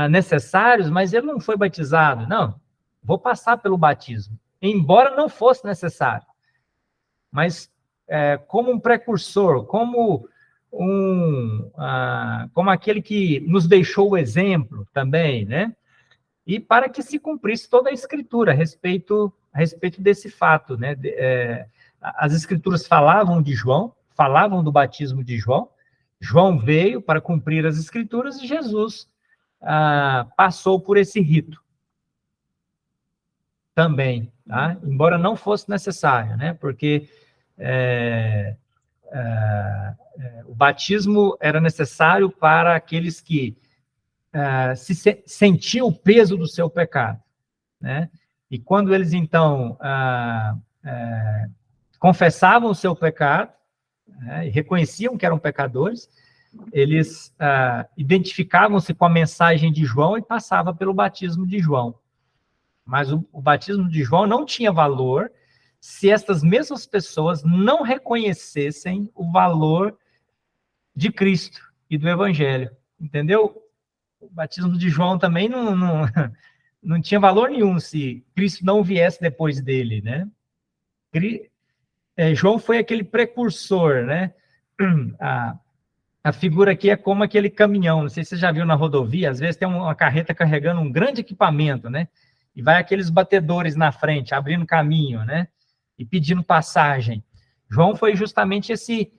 necessários, mas ele não foi batizado. Não, vou passar pelo batismo, embora não fosse necessário. Mas como um precursor, como como aquele que nos deixou o exemplo também, né? E para que se cumprisse toda a Escritura a respeito desse fato, né? As Escrituras falavam de João, falavam do batismo de João. João veio para cumprir as Escrituras e Jesus passou por esse rito também, tá? Embora não fosse necessário, né? Porque o batismo era necessário para aqueles que sentiam o peso do seu pecado, né? E quando eles, então, confessavam o seu pecado, né, e reconheciam que eram pecadores, eles identificavam-se com a mensagem de João e passavam pelo batismo de João. Mas o batismo de João não tinha valor se estas mesmas pessoas não reconhecessem o valor de Cristo e do Evangelho. Entendeu? O batismo de João também não tinha valor nenhum se Cristo não viesse depois dele, né? João foi aquele precursor, né? A figura aqui é como aquele caminhão, não sei se você já viu na rodovia, às vezes tem uma carreta carregando um grande equipamento, né? E vai aqueles batedores na frente, abrindo caminho, né? E pedindo passagem. João foi justamente esse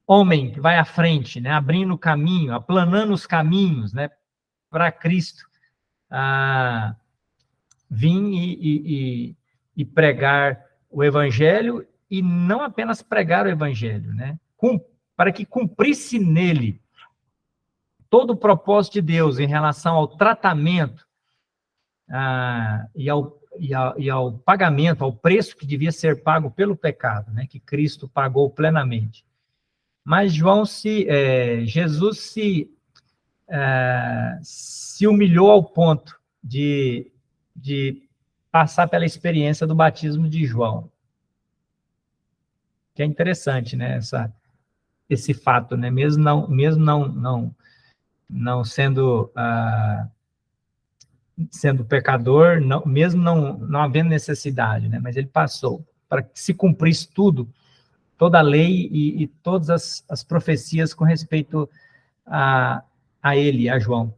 homem que vai à frente, né? Abrindo o caminho, aplanando os caminhos, né? Para Cristo vir e pregar o Evangelho, e não apenas pregar o Evangelho, né? Para que cumprisse nele todo o propósito de Deus em relação ao tratamento e ao pagamento, ao preço que devia ser pago pelo pecado, né? Que Cristo pagou plenamente. Mas Jesus se humilhou ao ponto de passar pela experiência do batismo de João. Que é interessante, né? Esse fato, né? Mesmo não sendo pecador, mesmo não havendo necessidade, né? Mas ele passou para que se cumprisse toda a lei e todas as profecias com respeito a ele, a João.